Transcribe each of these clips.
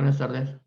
Buenas tardes.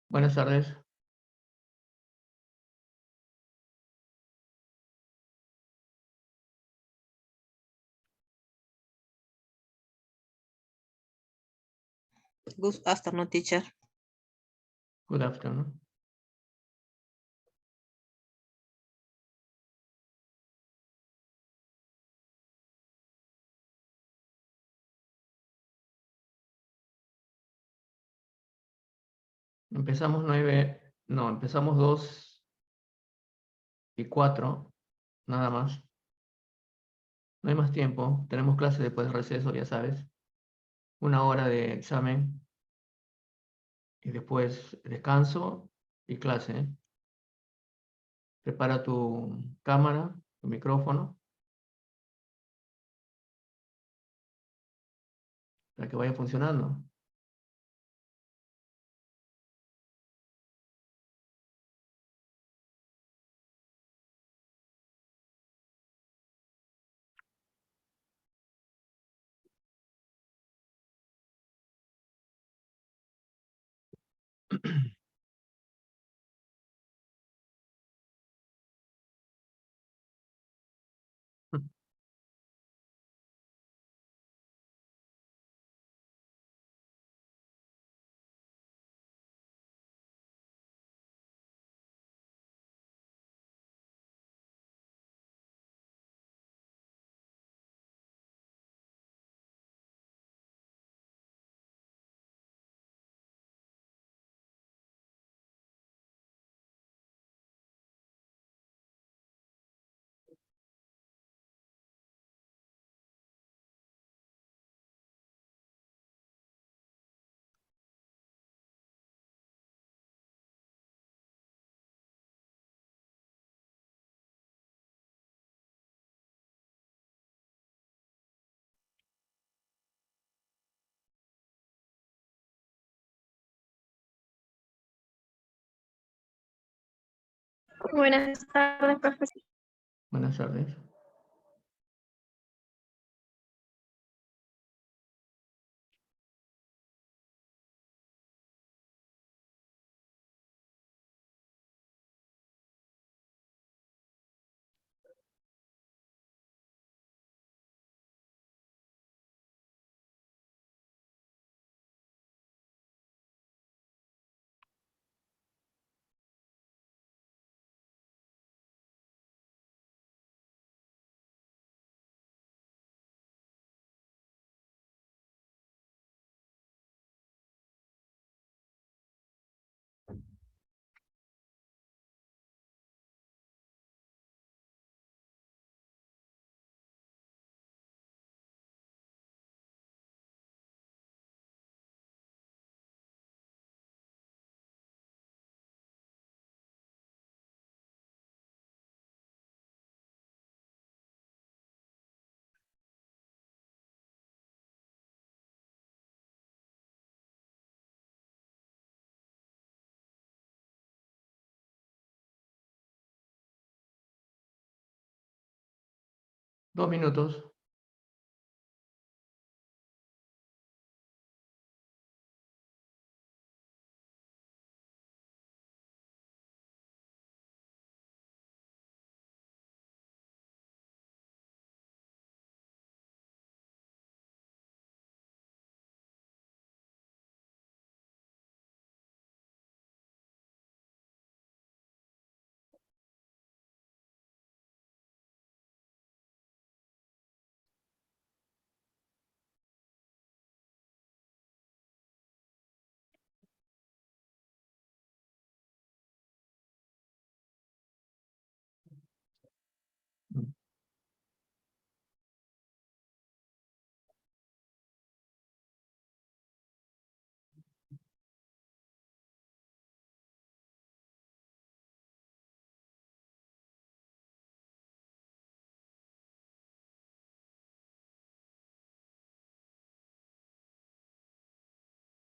Buenas tardes. Good afternoon, teacher. Good afternoon. Empezamos 2:04, nada más. No hay más tiempo. Tenemos clase después de receso, ya sabes. 1 hora de examen y después descanso y clase, ¿eh? Prepara tu cámara, tu micrófono, para que vaya funcionando. Buenas tardes, profesor. Buenas tardes. 2 minutos.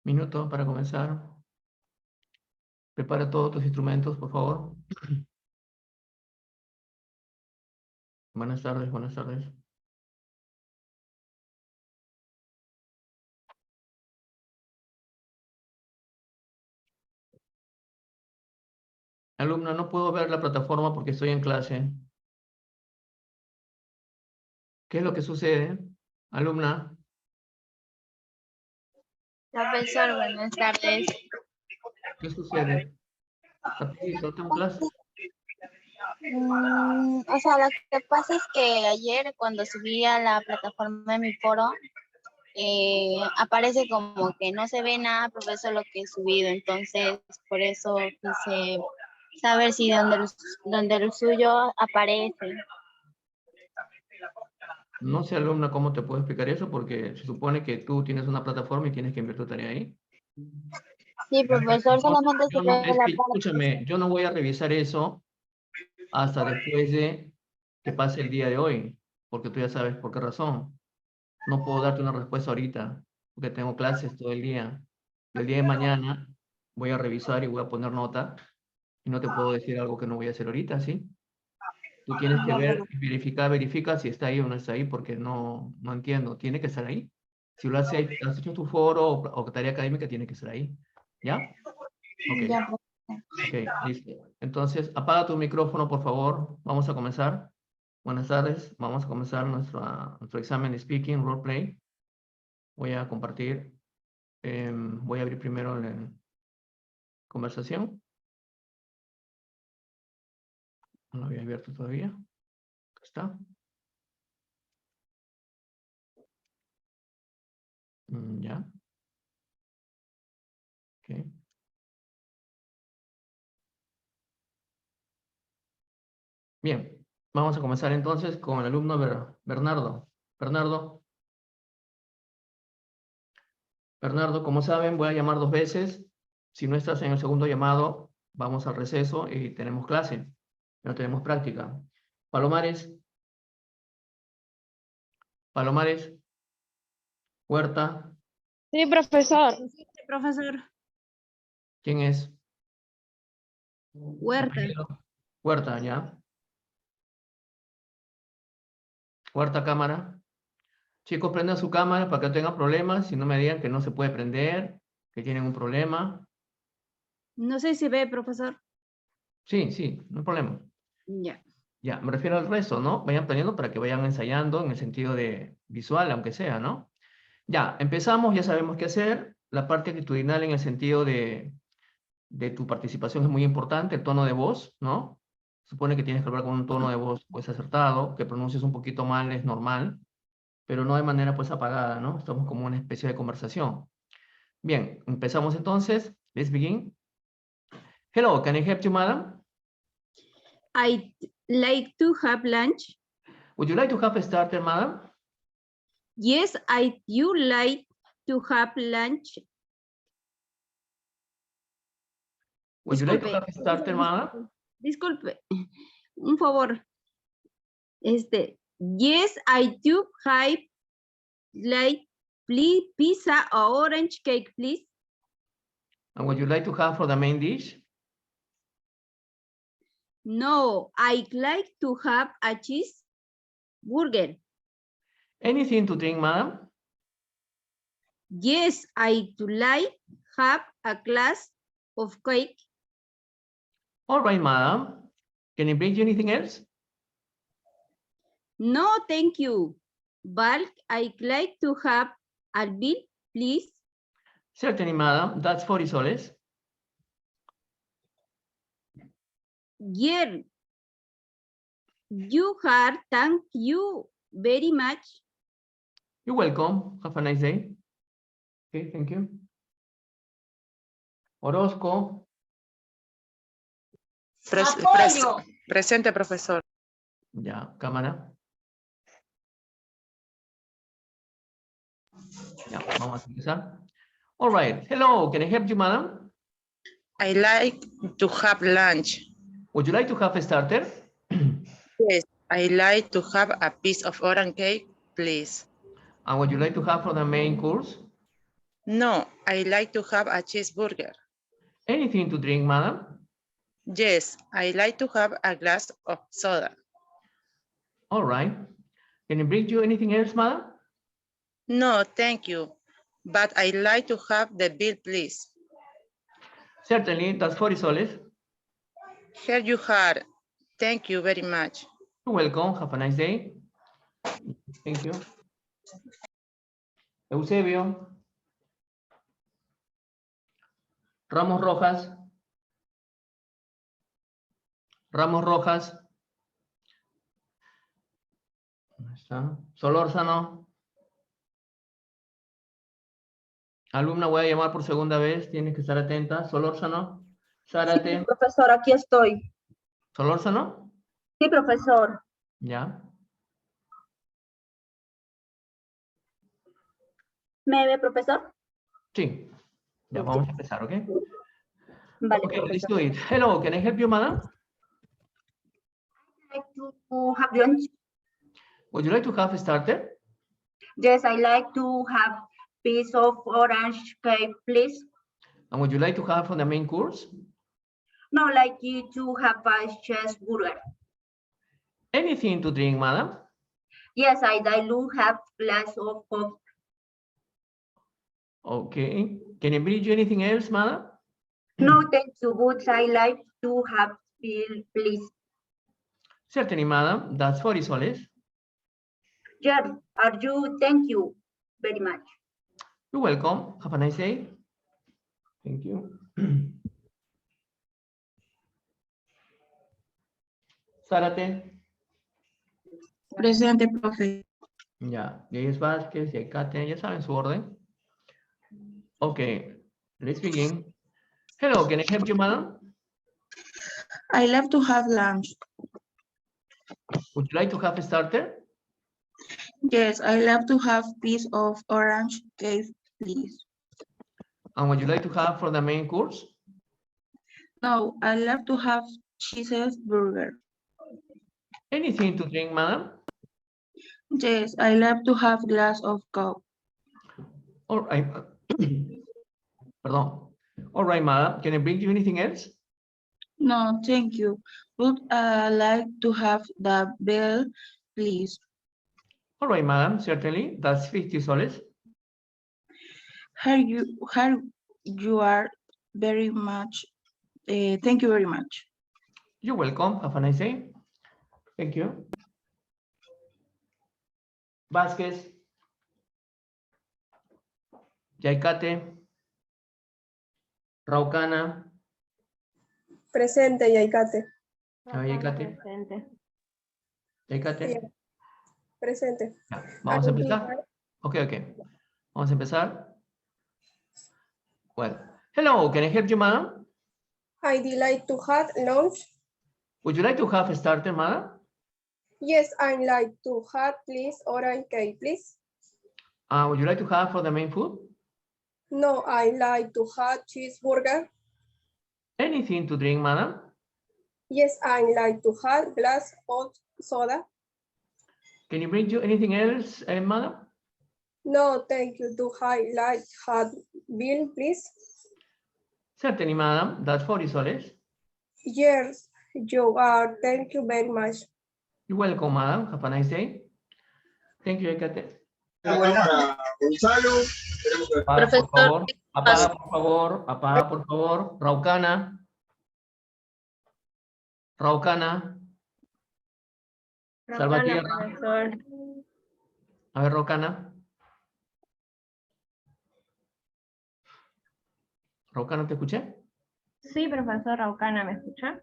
Minuto para comenzar. Prepara todos tus instrumentos, por favor. Buenas tardes, buenas tardes. Alumna, no puedo ver la plataforma porque estoy en clase. ¿Qué es lo que sucede? Alumna, Profesor, buenas tardes. ¿qué sucede? Rapidito, tengo clase. O sea, lo que pasa es que ayer cuando subí a la plataforma de mi foro, aparece como que no se ve nada, profesor, lo que he subido. Entonces, por eso quise saber si donde lo suyo aparece. No sé, alumna, cómo te puedo explicar eso porque se supone que tú tienes una plataforma y tienes que enviar tu tarea ahí. Sí, profesor, solamente se ve Es la que, parte. escúchame, yo no voy a revisar eso hasta después de que pase el día de hoy, porque tú ya sabes por qué razón. No puedo darte una respuesta ahorita, porque tengo clases todo el día. Y el día de mañana voy a revisar y voy a poner nota, y no te puedo decir algo que no voy a hacer ahorita, ¿sí? Tú tienes que ver, verifica si está ahí o no está ahí, porque no entiendo. Tiene que estar ahí. Si lo has hecho tu foro o tarea académica, tiene que estar ahí. ¿Ya? Ok. Ya, Ok, listo. Entonces, apaga tu micrófono, por favor. Vamos a comenzar. Buenas tardes. Vamos a comenzar nuestro examen de speaking, roleplay. Voy a compartir. Voy a abrir primero la conversación. No lo había abierto todavía. Acá está. Ya. Ok. Bien. Vamos a comenzar entonces con el alumno Bernardo. Bernardo, como saben, voy a llamar 2 veces. Si no estás en el segundo llamado, vamos al receso y tenemos clase. No tenemos práctica. Palomares, Huerta, sí, profesor. Sí, profesor. ¿quién es? Huerta. Apellido. Huerta, ¿ya? Huerta, cámara. Chicos, prendan su cámara para que no tengan problemas. Si no me digan que no se puede prender, que tienen un problema. No sé si ve, profesor. Sí, sí, no hay problema. Ya. Ya, me refiero al resto, ¿no? Vayan planeando para que vayan ensayando en el sentido de visual, aunque sea, ¿no? Ya, empezamos, ya sabemos qué hacer. La parte actitudinal en el sentido de tu participación es muy importante, el tono de voz, ¿no? Supone que tienes que hablar con un tono de voz pues acertado, que pronuncies un poquito mal es normal, pero no de manera pues apagada, ¿no? Estamos como una especie de conversación. Bien, empezamos entonces. Let's begin. Hello, can I help you, madam? I'd like to have lunch. Would you like to have a starter, madam? Yes, I do like to have lunch. Would you like to Disculpe, have a starter, madam? disculpe, un favor. Yes, I do have like please pizza or orange cake, please. And would you like to have for the main dish? No, I'd like to have a cheeseburger. Anything to drink, madam? Yes, I would like have a glass of cake. All right, madam. Can I bring you anything else? No, thank you. But I'd like to have a bill, please. Certainly, madam. That's 40 soles. Yeah. You are, thank you very much. You're welcome. Have a nice day. Okay, thank you. Orozco. Presente, profesor. Ya, cámara. Ya, vamos a empezar. All right. Hello, can I help you, madam? I like to have lunch. Would you like to have a starter? Yes, I like to have a piece of orange cake, please. And would you like to have for the main course? No, I like to have a cheeseburger. Anything to drink, madam? Yes, I like to have a glass of soda. All right. Can I bring you anything else, madam? No, thank you. But I like to have the bill, please. Certainly, that's 40 soles. Here you are. Thank you very much. You're welcome. Have a nice day. Thank you. Eusebio. Ramos Rojas. Ramos Rojas. ¿Dónde está? Solórzano. Alumna, voy a llamar por segunda vez. Tienes que estar atenta. Solórzano. Zárate. Sí, profesor, aquí estoy. Solórzano. Sí, profesor. Ya. ¿Me ve, profesor? Sí. Ya vamos a empezar, ¿ok? Vale, Okay, let's profesor. do it. Hello, can I help you, madam? I like to have lunch. Would you like to have a starter? Yes, I like to have piece of orange cake, please. And would you like to have for the main course? No, like you to have a cheeseburger. Anything to drink, madam? Yes, I do have glass of coke. Okay. Can I bring you anything else, madam? No, thank you, but I like to have bill, please. Certainly, madam. That's 40 soles. Yes, are you? Thank you very much. You're welcome. Have a nice day. Thank you. Zárate. Presente, profe. Ya. Yair Vázquez, Yaikate, ya saben su orden. Okay. Let's begin. Hello, can I help you, madam? I love to have lunch. Would you like to have a starter? Yes, I love to have piece of orange cake, please. And would you like to have for the main course? No, I love to have cheeseburger. Anything to drink, madam? Yes, I love to have glass of coke. All right. Pardon. All right, madam. Can I bring you anything else? No, thank you. Would I like to have the bill, please? All right, madam. Certainly. That's 50 soles. Here you are very much. Thank you very much. You're welcome. Have a nice day. Thank you. Vázquez. Yaikate. Raucana. Presente, Yaikate. Yaikate. Yaikate. Presente. Ya, vamos a empezar. Okay. Vamos a empezar. Well, hello. Can I help you, madam? I'd like to have lunch. Would you like to have a starter, madam? Yes, I'd like to have please orange cake, please. Would you like to have for the main food? No, I'd like to have cheeseburger. Anything to drink, madam? Yes, I'd like to have glass of soda. Can you bring you anything else, madam? No, thank you. Do I like have bill, please? Certainly, madam. That's 40 soles. Yes, you are. Thank you very much. You're welcome, madam. Have a nice day. Thank you, Ecate. Gonzalo. Apaga, por favor. Apaga, por favor. Apaga, por favor. Raucana. Raucana. Salvatierra. Profesor. A ver, Raucana. Raucana, ¿te escuché? Sí, profesor Raucana, ¿me escucha?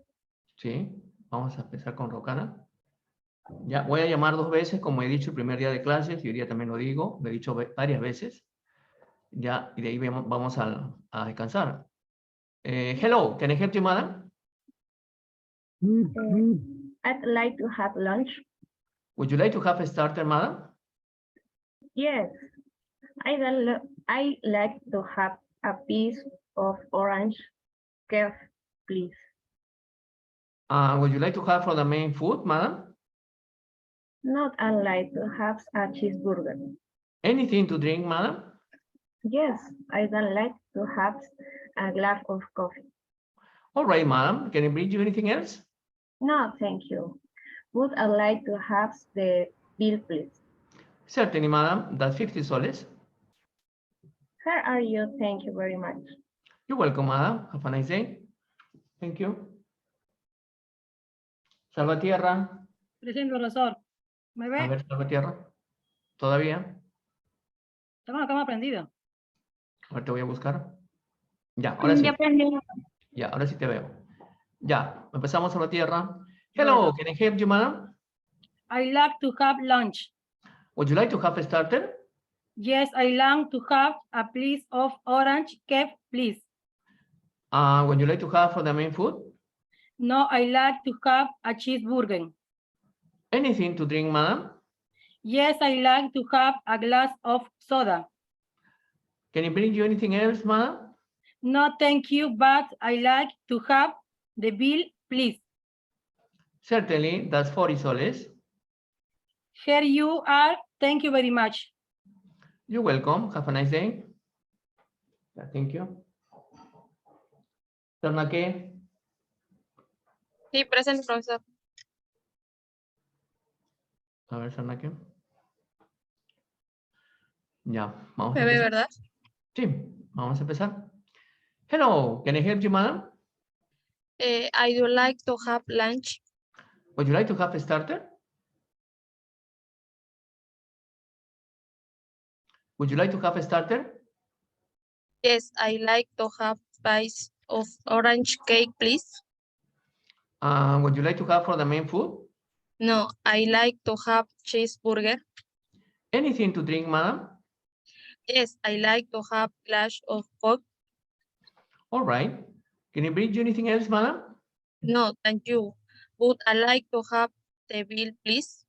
Sí. Vamos a empezar con Raucana. Ya, voy a llamar 2 veces, como he dicho el primer día de clases, y hoy día también lo digo, lo he dicho varias veces. Ya, y de ahí vamos a descansar. Hello, can I help you, madam? I'd like to have lunch. Would you like to have a starter, madam? Yes, I like to have a piece of orange cake, please. Would you like to have for the main food, madam? Not I'd like to have a cheeseburger. Anything to drink, madam? Yes, I'd like to have a glass of coffee. All right, madam. Can I bring you anything else? No, thank you. Would I like to have the bill, please? Certainly, madam. That's 50 soles. Here are you. Thank you very much. You're welcome, madam. Have a nice day. Thank you. Salvatierra. Presente, profesor. ¿Me A ve? ver, Salvatierra. ¿Todavía? Tengo la cámara prendida. A ver, te voy a buscar. Ya, ahora sí. Ya aprendí. Ya, ahora sí te veo. Ya, empezamos, Salvatierra. Hello, can I help you, madam? I like to have lunch. Would you like to have a starter? Yes, I like to have a piece of orange cake, please. Would you like to have for the main food? No, I like to have a cheeseburger. Anything to drink, madam? Yes, I like to have a glass of soda. Can I bring you anything else, madam? No, thank you, but I like to have the bill, please. Certainly, that's 40 soles. Here you are. Thank you very much. You're welcome. Have a nice day. Yeah, thank you. Tornaque. Sí, presente, profesor. A ver, Tornaque. Ya, vamos a ¿Me ve, empezar. verdad? Sí, vamos a empezar. Hello, can I help you, madam? I would like to have lunch. Would you like to have a starter? Would you like to have a starter? Yes, I like to have piece of orange cake, please. Would you like to have for the main food? No, I like to have cheeseburger. Anything to drink, madam? Yes, I like to have glass of Coke. All right. Can I bring you anything else, madam? No, thank you. Would I like to have the bill, please?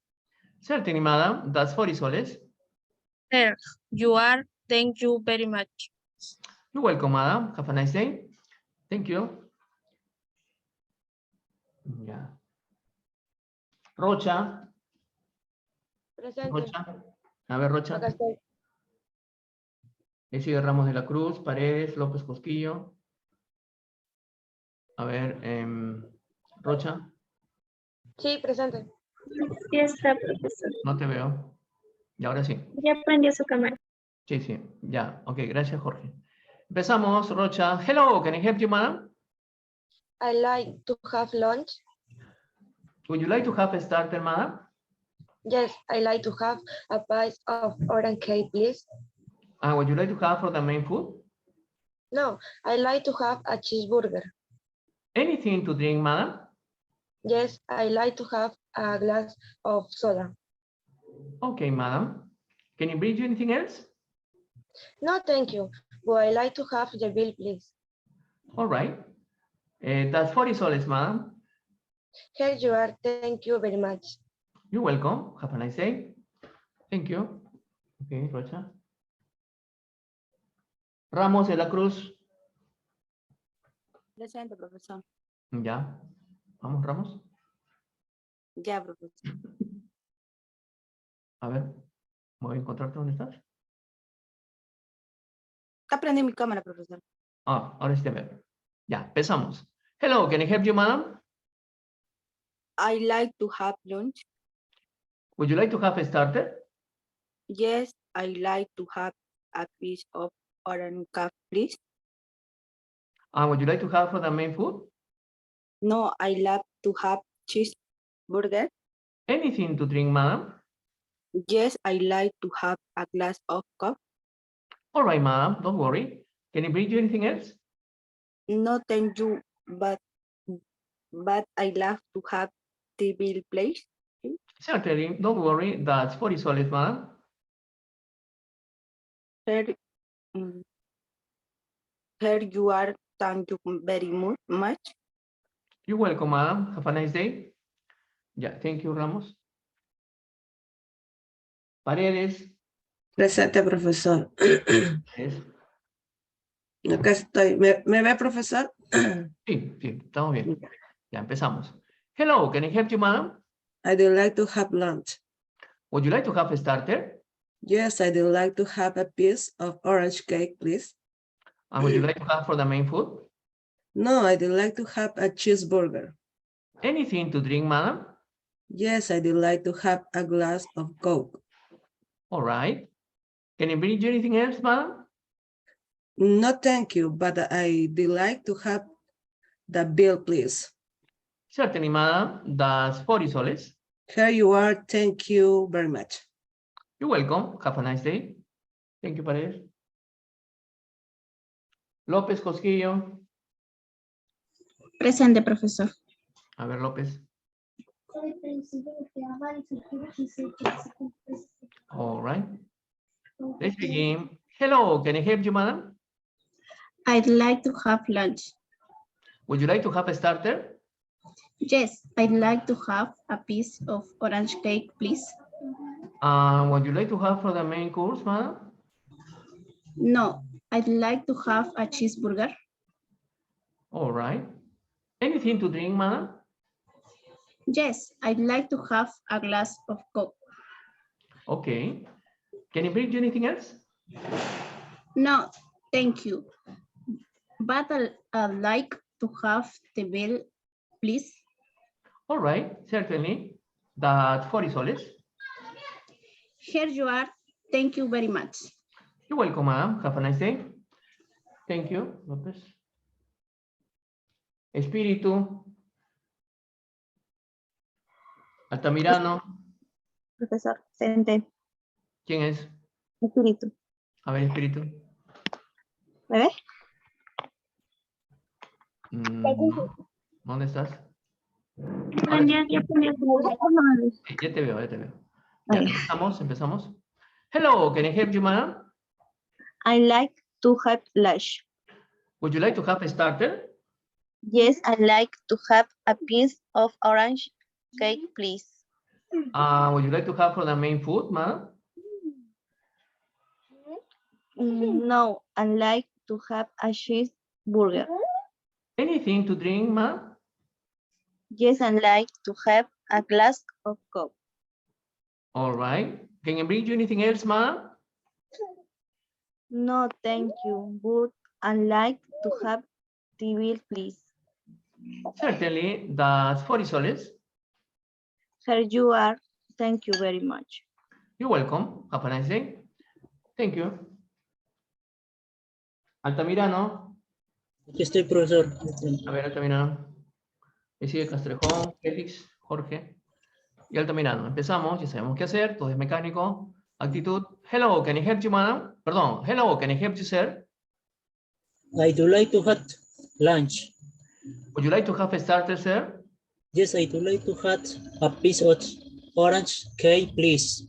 Certainly, madam. That's 40 soles. Here you are. Thank you very much. You're welcome, madam. Have a nice day. Thank you. Ya. Rocha. Presente. Rocha. A ver, Rocha. Acá estoy. He sido Ramos de la Cruz, Paredes, López Cosquillo. A ver, Rocha. Sí, presente. Sí está, profesor. No te veo. Y ahora sí. Ya prendió su cámara. Sí, sí. Ya. Ok, gracias, Jorge. Empezamos, Rocha. Hello, can I help you, madam? I like to have lunch. Would you like to have a starter, madam? Yes, I like to have a piece of orange cake, please. Would you like to have for the main food? No, I like to have a cheeseburger. Anything to drink, madam? Yes, I like to have a glass of soda. Okay, madam. Can you bring you anything else? No, thank you. But I like to have the bill, please. All right. That's 40 soles, madam. Here you are. Thank you very much. You're welcome. Have a nice day. Thank you. Okay, Rocha. Ramos de la Cruz. Presente, profesor. Ya. Vamos, Ramos. Ya, profesor. A ver. Voy a encontrarte dónde estás. Está prendida mi cámara, profesor. Ahora sí te veo. Ya, empezamos. Hello, can I help you, madam? I like to have lunch. Would you like to have a starter? Yes, I like to have a piece of orange cake, please. Would you like to have for the main food? No, I love to have cheeseburger. Anything to drink, madam? Yes, I like to have a glass of coffee. All right, madam, don't worry. Can I bring you anything else? No, thank you, but I love to have the bill, please. Certainly, don't worry. That's 40 soles, madam. Here, here you are. Thank you very much. You're welcome, madam. Have a nice day. Yeah, thank you, Ramos. Paredes. Presente, profesor. Yes. Acá estoy. ¿Me ve, profesor? Sí, sí, estamos bien. Ya empezamos. Hello, can I help you, madam? I would like to have lunch. Would you like to have a starter? Yes, I would like to have a piece of orange cake, please. And would you like to have for the main food? No, I would like to have a cheeseburger. Anything to drink, madam? Yes, I would like to have a glass of Coke. All right. Can I bring you anything else, madam? No, thank you, but I would like to have the bill, please. Certainly, madam. That's 40 soles. Here you are. Thank you very much. You're welcome. Have a nice day. Thank you, Paredes. López Cosquillo. Presente, profesor. A ver, López. All right. Let's begin. Hello, can I help you, madam? I'd like to have lunch. Would you like to have a starter? Yes, I'd like to have a piece of orange cake, please. Would you like to have for the main course, madam? No, I'd like to have a cheeseburger. All right. Anything to drink, madam? Yes, I'd like to have a glass of Coke. Okay. Can I bring you anything else? No, thank you. But I'd like to have the bill, please. All right, certainly. That's 40 soles. Here you are. Thank you very much. You're welcome, madam. Have a nice day. Thank you, López. Espíritu. Altamirano. Profesor, presente. ¿Quién es? Espíritu. A ver, Espíritu. ¿Me ves? ¿Dónde estás? Ya te veo, ya te veo. Ya, empezamos. Hello, can I help you, madam? I like to have lunch. Would you like to have a starter? Yes, I like to have a piece of orange cake, please. Would you like to have for the main food, madam? No, I like to have a cheeseburger. Anything to drink, madam? Yes, I like to have a glass of Coke. All right. Can I bring you anything else, madam? No, thank you, but I like to have the bill, please. Certainly, that's 40 soles. Here you are. Thank you very much. You're welcome. Have a nice day. Thank you. Altamirano. Aquí estoy, profesor. A ver, Altamirano. Y sigue Castrejón, Félix, Jorge y Altamirano. Empezamos, ya sabemos qué hacer, todo es mecánico. Actitud. Hello, can I help you, madam? Perdón. Hello, can I help you, sir? I do like to have lunch. Would you like to have a starter, sir? Yes, I do like to have a piece of orange cake, please.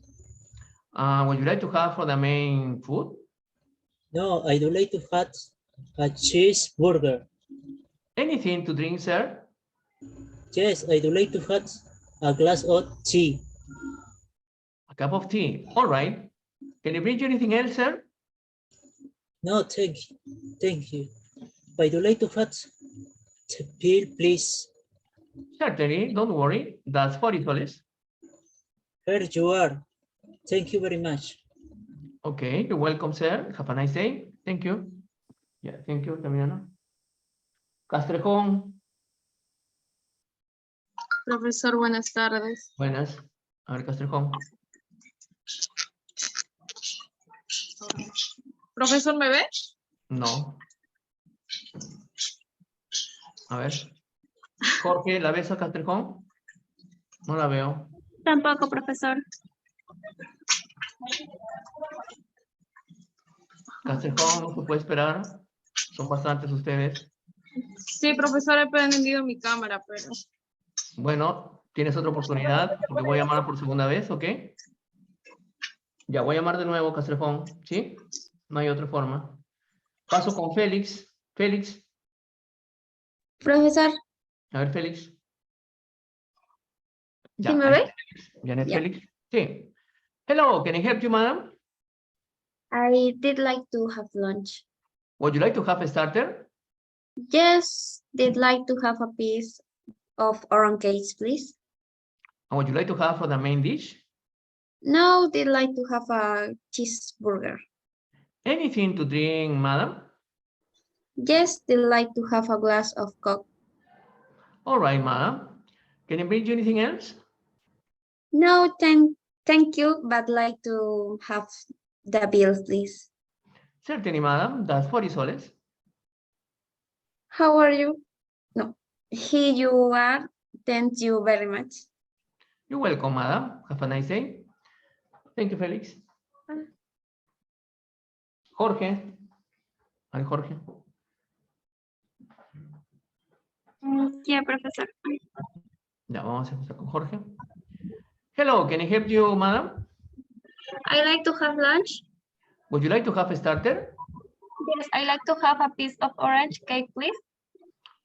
Would you like to have for the main food? No, I do like to have a cheeseburger. Anything to drink, sir? Yes, I do like to have a glass of tea. A cup of tea. All right. Can I bring you anything else, sir? No, thank you. Thank you. I do like to have the bill, please. Certainly, don't worry. That's 40 soles. Here you are. Thank you very much. Okay, you're welcome, sir. Have a nice day. Thank you. Yeah, thank you, Altamirano. Castrejón. Profesor, buenas tardes. Buenas. A ver, Castrejón. Profesor, ¿me ve? No. A ver. Jorge, ¿la ves a Castrejón? No la veo. Tampoco, profesor. Castrejón, no se puede esperar. Son bastantes ustedes. Sí, profesor, he prendido mi cámara, pero... Bueno, tienes otra oportunidad porque voy a llamar por segunda vez, ¿ok? Ya voy a llamar de nuevo, Castrejón, ¿sí? No hay otra forma. Paso con Félix. Félix, Profesor, a ver, Félix. ¿sí me ahí ve? está Félix. Janet, Ya. Félix. Sí. Hello, can I help you, madam? I did like to have lunch. Would you like to have a starter? Yes, did like to have a piece of orange cake, please. And would you like to have for the main dish? No, did like to have a cheeseburger. Anything to drink, madam? Yes, did like to have a glass of Coke. All right, madam. Can I bring you anything else? No, thank you, but like to have the bill, please. Certainly, madam. That's 40 soles. How are you? No, here you are. Thank you very much. You're welcome, madam. Have a nice day. Thank you, Felix. Jorge. Ay, Jorge. Yeah, professor. Ya, vamos a empezar con Jorge. Hello, can I help you, madam? I like to have lunch. Would you like to have a starter? Yes, I like to have a piece of orange cake, please.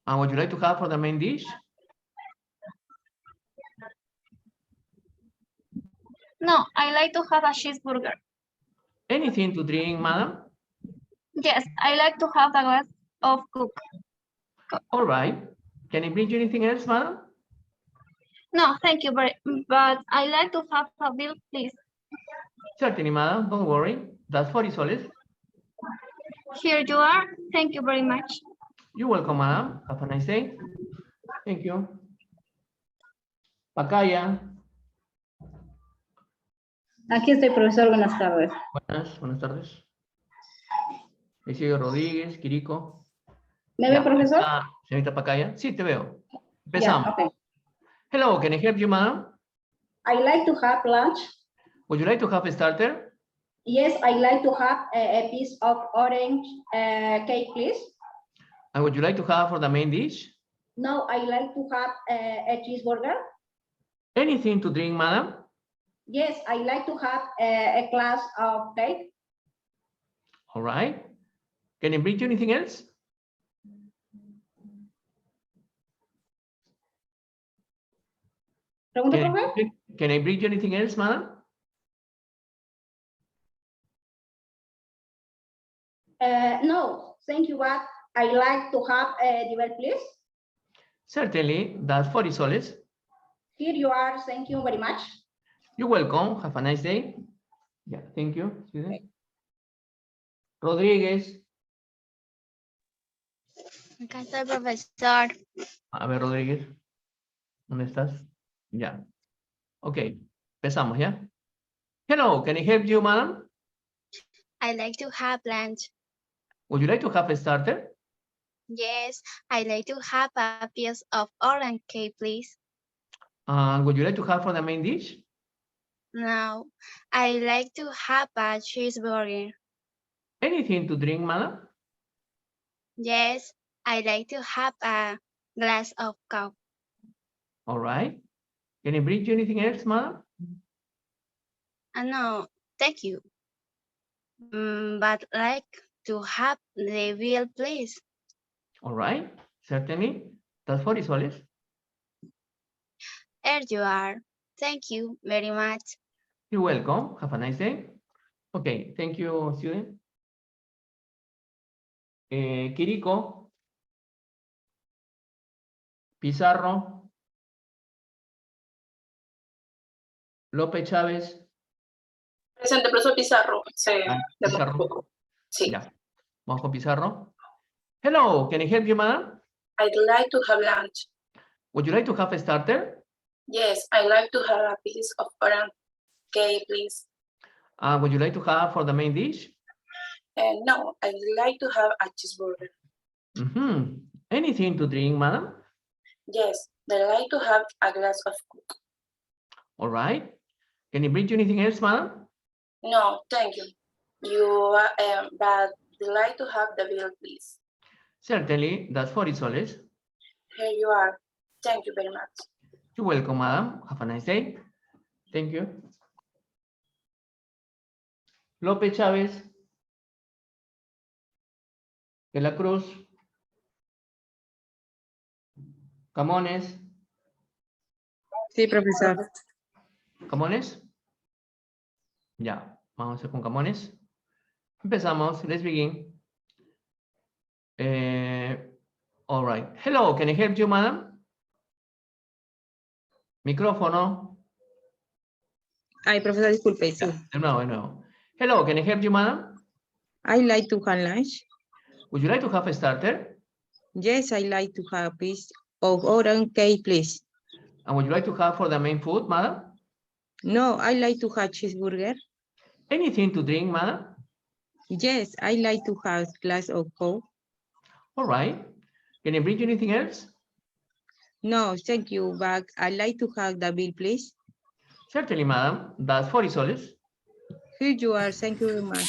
And would you like to have for the main dish? No, I like to have a cheeseburger. Anything to drink, madam? Yes, I like to have a glass of Coke. All right. Can I bring you anything else, madam? No, thank you very but I like to have a bill, please. Certainly, madam. Don't worry. That's 40 soles. Here you are. Thank you very much. You're welcome, madam. Have a nice day. Thank you. Pacaya. Aquí estoy, profesor. Buenas tardes. Buenas tardes. Isidro Rodríguez, Quirico. ¿Me ve, Ya, profesor? ¿está, señorita Pacaya? Sí, te veo. Empezamos. Yeah, okay. Hello, can I help you, madam? I like to have lunch. Would you like to have a starter? Yes, I like to have a piece of orange cake, please. And would you like to have for the main dish? No, I like to have a cheeseburger. Anything to drink, madam? Yes, I like to have a glass of cake. All right. Can I bring you anything else? Pregunta, profe. Can I bring you anything else, madam? No, thank you, but I like to have the bill, please. Certainly, that's 40 soles. Here you are. Thank you very much. You're welcome. Have a nice day. Yeah, thank you. See you then. Rodríguez. Acá está el profesor. A ver, Rodríguez. ¿Dónde estás? Ya. Ok. Empezamos, ¿ya? Hello, can I help you, madam? I like to have lunch. Would you like to have a starter? Yes, I like to have a piece of orange cake, please. And would you like to have for the main dish? No, I like to have a cheeseburger. Anything to drink, madam? Yes, I like to have a glass of Coke. All right. Can I bring you anything else, madam? No, thank you. But like to have the bill, please. All right. Certainly. That's 40 soles. Here you are. Thank you very much. You're welcome. Have a nice day. Okay. Thank you, student. Quirico. Pizarro. López Chávez. Presente, profesor Pizarro. Pizarro. Sí. Ya. Vamos con Pizarro. Hello, can I help you, madam? I'd like to have lunch. Would you like to have a starter? Yes, I like to have a piece of orange cake, please. Would you like to have for the main dish? No, I'd like to have a cheeseburger. Anything to drink, madam? Yes, I'd like to have a glass of Coke. All right. Can you bring you anything else, madam? No, thank you. But I'd like to have the bill, please. Certainly, that's 40 soles. Here you are. Thank you very much. You're welcome, madam. Have a nice day. Thank you. López Chávez. De la Cruz. Camones. Sí, profesor. ¿Camones? Ya, vamos a hacer con Camones. Empezamos. Let's begin. All right. Hello, can I help you, madam? Micrófono. Ay, profesor, disculpe, sí. De nuevo, de nuevo. Hello, can I help you, madam? I like to have lunch. Would you like to have a starter? Yes, I like to have a piece of orange cake, please. And would you like to have for the main food, madam? No, I like to have cheeseburger. Anything to drink, madam? Yes, I like to have a glass of Coke. All right. Can I bring you anything else? No, thank you, but I like to have the bill, please. Certainly, madam. That's 40 soles. Here you are. Thank you very much.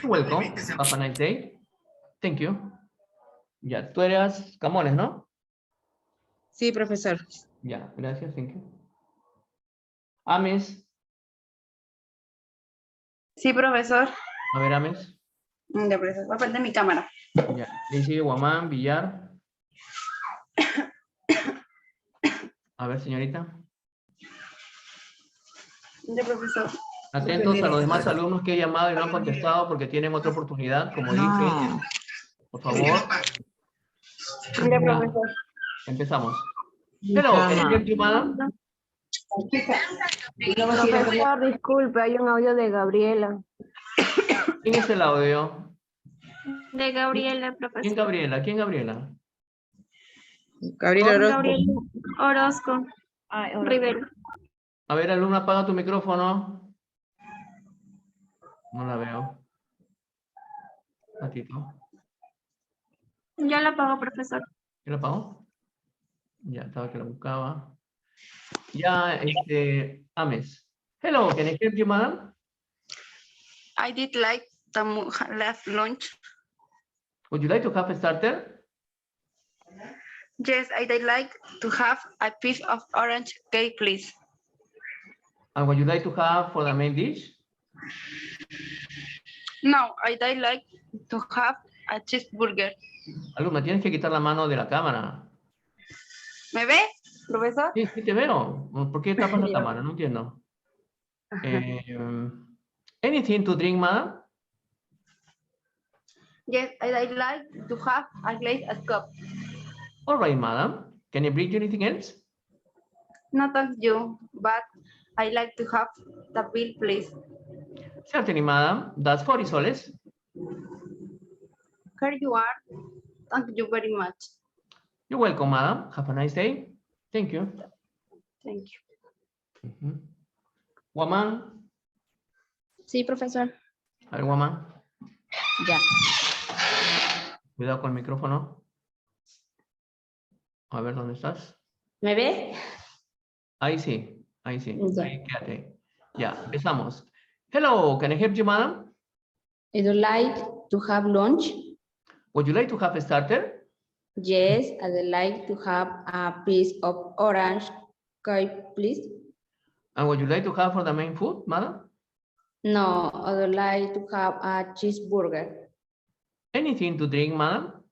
You're welcome. Have a nice day. Thank you. Ya, tú eras Camones, ¿no? Sí, profesor. Ya, gracias. Thank you. Ames. Sí, profesor. A ver, Ames. De profesor, voy a prender mi cámara. Ya. Le sigue Guamán, Villar. A ver, señorita. De profesor. Atentos a los demás alumnos que he llamado y no han contestado porque tienen otra oportunidad, como dije. Por favor. De profesor. Empezamos. Hello, can I help you, madam? Profesor, disculpe, hay un audio de Gabriela. ¿Quién es el audio? De Gabriela, ¿Quién profesor. Gabriela? ¿Quién Gabriela? Gabriel Orozco. Gabriela Orozco. Rivera. A ver, alumna, apaga tu micrófono. No la veo. Un ratito. Ya la pago, profesor. ¿Quién la apagó? Ya, estaba que la buscaba. Ya, Ames. Hello, can I help you, madam? I did like to have lunch. Would you like to have a starter? Yes, I did like to have a piece of orange cake, please. And would you like to have for the main dish? No, I did like to have a cheeseburger. Alumna, tienes que quitar la mano de la cámara. ¿Me ve, profesor? Sí, sí te veo. ¿Por qué tapas la cámara? No entiendo. Anything to drink, madam? Yes, I did like to have a glass of cup. All right, madam. Can I bring you anything else? No, thank you, but I like to have the bill, please. Certainly, madam. That's 40 soles. Here you are. Thank you very much. You're welcome, madam. Have a nice day. Thank you. Thank you. Guamán. Sí, profesor. A ver, Guamán. Ya. Cuidado con el micrófono. A ver, ¿dónde estás? ¿Me ve? Ahí sí, ahí sí. Ya. Ahí quédate. Ya, empezamos. Hello, can I help you, madam? Would you like to have lunch? Would you like to have a starter? Yes, I'd like to have a piece of orange cake, please. And would you like to have for the main food, madam? No, I'd like to have a cheeseburger. Anything to drink, madam?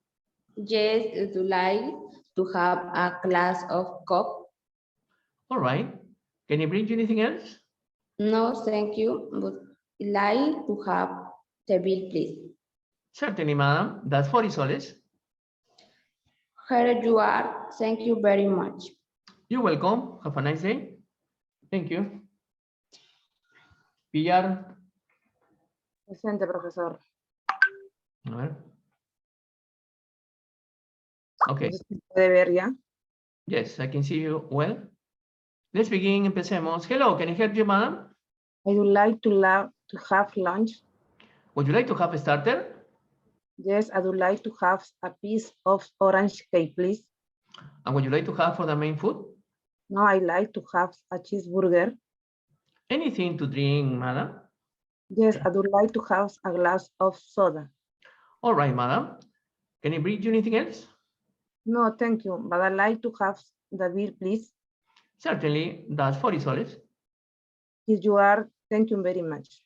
Yes, I'd like to have a glass of Coke. All right. Can I bring you anything else? No, thank you, but I'd like to have the bill, please. Certainly, madam. That's 40 soles. Here you are. Thank you very much. You're welcome. Have a nice day. Thank you. Villar. Presente, profesor. A ver. Okay. ¿Puede ver ya? Yes, I can see you well. Let's begin. Empecemos. Hello, can I help you, madam? I would like to have lunch. Would you like to have a starter? Yes, I would like to have a piece of orange cake, please. And would you like to have for the main food? No, I like to have a cheeseburger. Anything to drink, madam? Yes, I would like to have a glass of soda. All right, madam. Can I bring you anything else? No, thank you, but I'd like to have the bill, please. Certainly, that's 40 soles. Here you are. Thank you very much.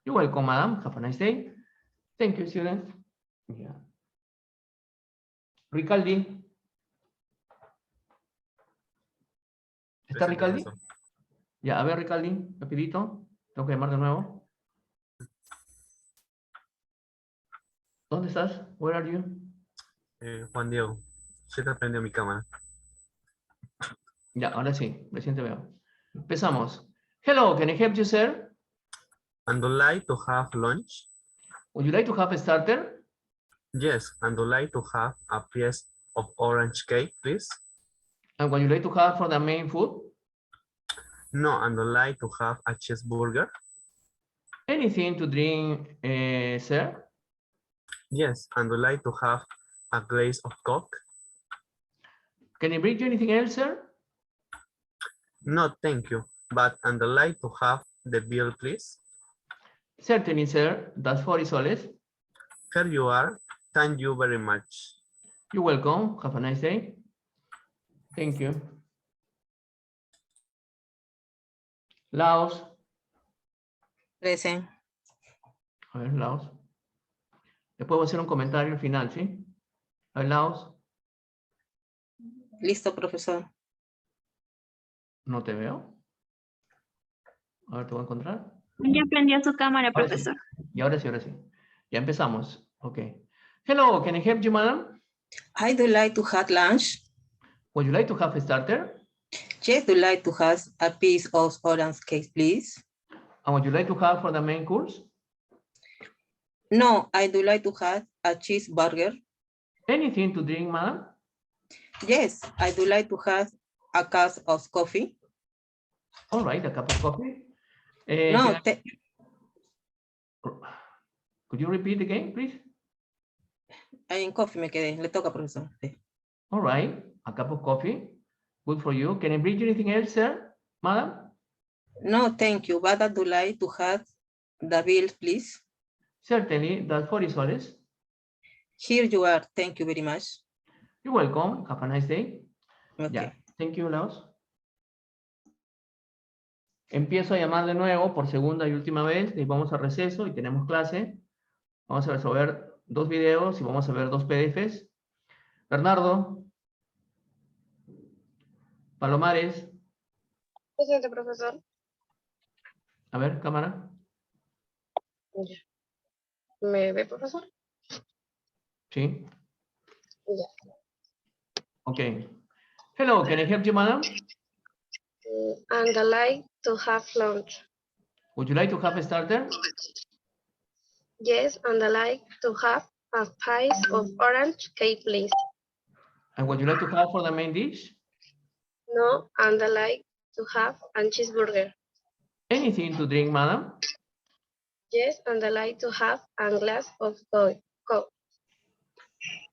You're welcome, madam. Have a nice day. Thank you, students. Yeah. Ricaldi. ¿Está Ricaldi? Ya, a ver, Ricaldi, rapidito. Tengo que llamar de nuevo. ¿Dónde estás? Where are you? Juan Diego, se te prendió mi cámara. Ya, ahora sí, recién te veo. Empezamos. Hello, can I help you, sir? And would like to have lunch? Would you like to have a starter? Yes, and would like to have a piece of orange cake, please? And would you like to have for the main food? No, and would like to have a cheeseburger? Anything to drink, sir? Yes, and would like to have a glass of Coke? Can I bring you anything else, sir? No, thank you, but and would like to have the bill, please? Certainly, sir. That's 40 soles. Here you are. Thank you very much. You're welcome. Have a nice day. Thank you. Laos. Present. A ver, Laos. Después voy a hacer un comentario al final, ¿sí? A ver, Laos. Listo, profesor. No te veo. A ver, te voy a encontrar. Ya prendió su cámara, Ahora sí. profesor. Y ahora sí, ahora sí. Ya empezamos. Ok. Hello, can I help you, madam? I do like to have lunch. Would you like to have a starter? Yes, do like to have a piece of orange cake, please. And would you like to have for the main course? No, I do like to have a cheeseburger. Anything to drink, madam? Yes, I do like to have a cup of coffee. All right, a cup of coffee. No, Could you repeat again, please? en coffee me quedé. Le toca, profesor. Sí. All right, a cup of coffee. Good for you. Can I bring you anything else, sir, madam? No, thank you, but I do like to have the bill, please. Certainly, that's 40 soles. Here you are. Thank you very much. You're welcome. Have a nice day. Okay. Yeah. Thank you, Laos. Empiezo a llamar de nuevo por segunda y última vez y vamos a receso y tenemos clase. Vamos a resolver 2 videos y vamos a ver 2 PDFs. Bernardo. Palomares. Presente, profesor. A ver, cámara. Ya. ¿Me ve, profesor? Sí. Ya. Okay. Hello, can I help you, madam? And I like to have lunch. Would you like to have a starter? Yes, and I like to have a piece of orange cake, please. And would you like to have for the main dish? No, and I like to have a cheeseburger. Anything to drink, madam? Yes, and I like to have a glass of Coke.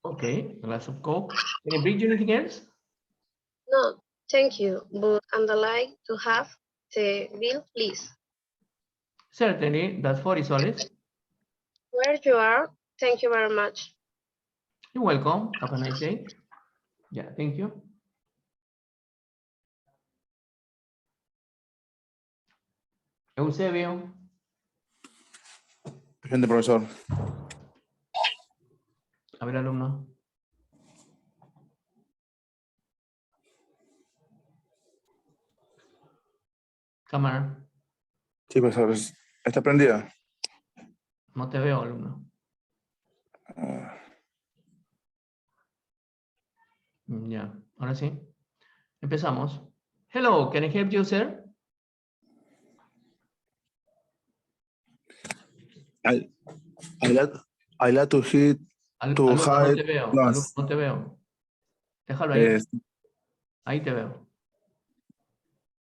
Okay, a glass of Coke. Can I bring you anything else? No, thank you, but and I like to have the bill, please. Certainly, that's 40 soles. Where you are, thank you very much. You're welcome. Have a nice day. Yeah, thank you. Eusebio. Presente, profesor. A ver, alumno. Cámara. Sí, profesor. ¿Está prendida? No te veo, alumno. Ya, ahora sí. Empezamos. Hello, can I help you, sir? I like to hit to Alumno, no hide te veo, lunch. alumno, no te veo. Déjalo ahí. Ahí te veo.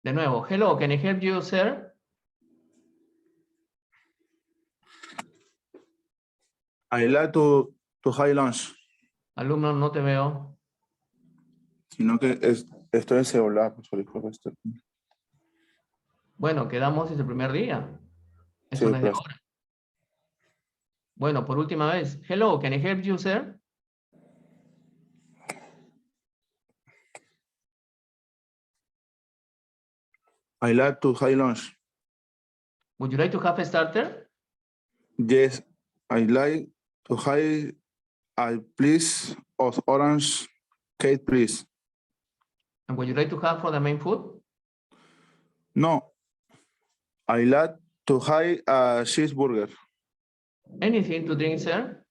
De nuevo. Hello, can I help you, sir? I like to have lunch. Alumno, no te veo. Sino que estoy en celular, profesor, disculpe. Bueno, quedamos desde el primer día. Eso Sí, no es de pero- ahora. Bueno, por última vez. Hello, can I help you, sir? I like to have lunch. Would you like to have a starter? Yes, I like to have a piece of orange cake, please. And would you like to have for the main food? No, I like to have a cheeseburger. Anything to drink, sir?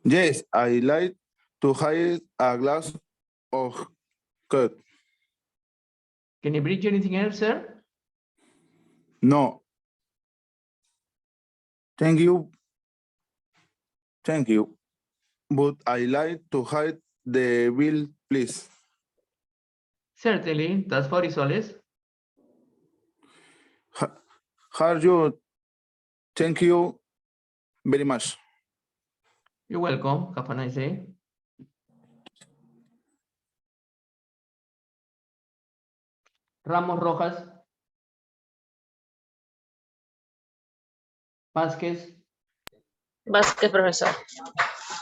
Yes, I like to have a glass of Coke. Can I bring you anything else, sir? No. Thank you. Thank you. But I like to have the bill, please. Certainly, that's 40 soles. How you? Thank you very much. You're welcome. Have a nice day. Ramos Rojas. Vázquez. Vázquez, profesor.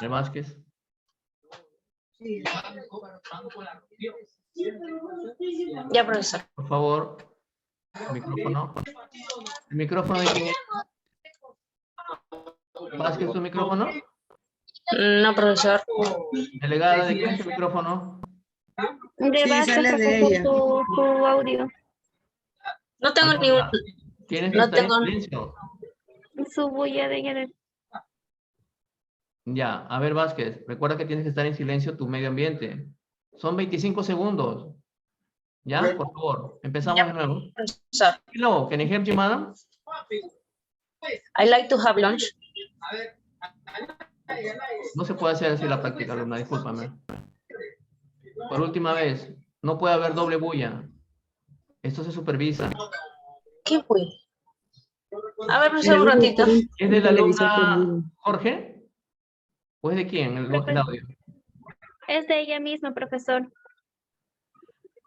De Vázquez. Ya, profesor. Por favor. Micrófono. ¿El micrófono de quién es? Vázquez, ¿tu micrófono? No, profesor. Delegada, ¿de quién es el micrófono? De Sí, Vázquez, sale de profesor, ella. su audio. No tengo ni un... Tienes que No estar en tengo- silencio. Su bulla de Ya, a ver, Vázquez, recuerda que tienes que estar en silencio tu medio ambiente. Son 25 segundos. ¿Ya? Por favor, empezamos de nuevo. Profesor. Hello, can I help you, madam? I like to have lunch. No se puede hacer así la práctica, alumna, discúlpame. Por última vez, no puede haber doble bulla. Esto se supervisa. ¿Qué fue? A ver, profesor, un ratito. ¿Es de la alumna Jorge? ¿O es de quién el audio? Es de ella misma, profesor.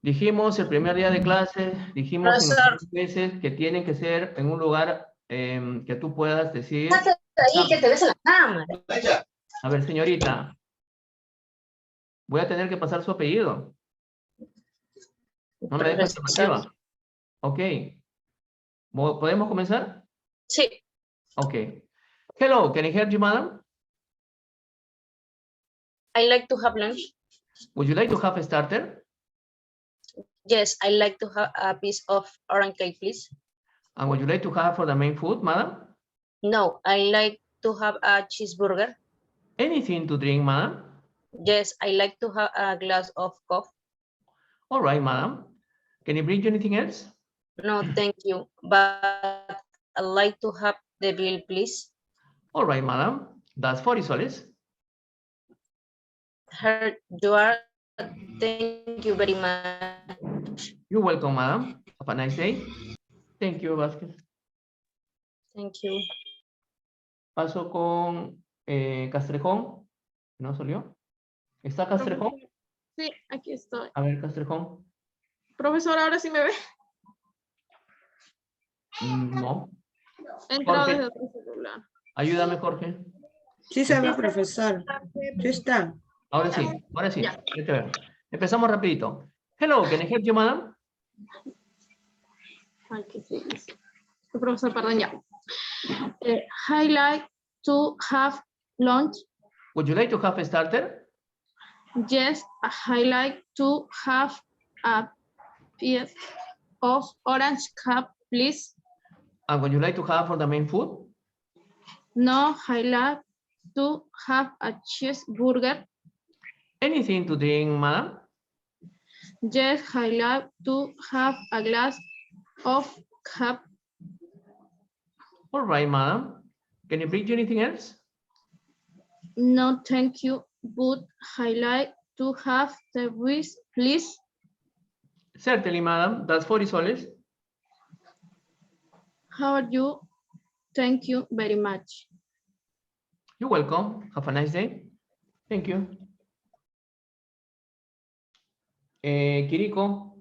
Dijimos el primer día de clase, dijimos Profesor. veces que tienen que ser en un lugar que tú puedas decir. Ahí, que te ves en la cámara. A ver, señorita, voy a tener que pasar su apellido. No me dejo Profesor. alternativa. Ok. ¿Podemos comenzar? Sí. Ok. Hello, can I help you, madam? I like to have lunch. Would you like to have a starter? Yes, I like to have a piece of orange cake, please. And would you like to have for the main food, madam? No, I like to have a cheeseburger. Anything to drink, madam? Yes, I like to have a glass of coffee. All right, madam. Can I bring you anything else? No, thank you. But I like to have the bill, please. All right, madam. That's 40 soles. Here you are. Thank you very much. You're welcome, madam. Have a nice day. Thank you, Vázquez. Thank you. Paso con Castrejón. ¿No salió? ¿Está Castrejón? Sí, aquí estoy. A ver, Castrejón. Profesor, ¿ahora sí me ve? No. He entrado Jorge. desde otro celular. Ayúdame, Jorge. Sí se ve, profesor. Sí está. Ahora sí, ahora sí. Vete a ver. Empezamos rapidito. Hello, can I help you, madam? Ay, qué sí. Profesor, perdón, ya. I like to have lunch. Would you like to have a starter? Yes, I like to have a piece of orange cup, please. And would you like to have for the main food? No, I like to have a cheeseburger. Anything to drink, madam? Yes, I like to have a glass of cup. All right, madam. Can I bring you anything else? No, thank you, but I like to have the whisk, please. Certainly, madam. That's 40 soles. How are you? Thank you very much. You're welcome. Have a nice day. Thank you. Quirico.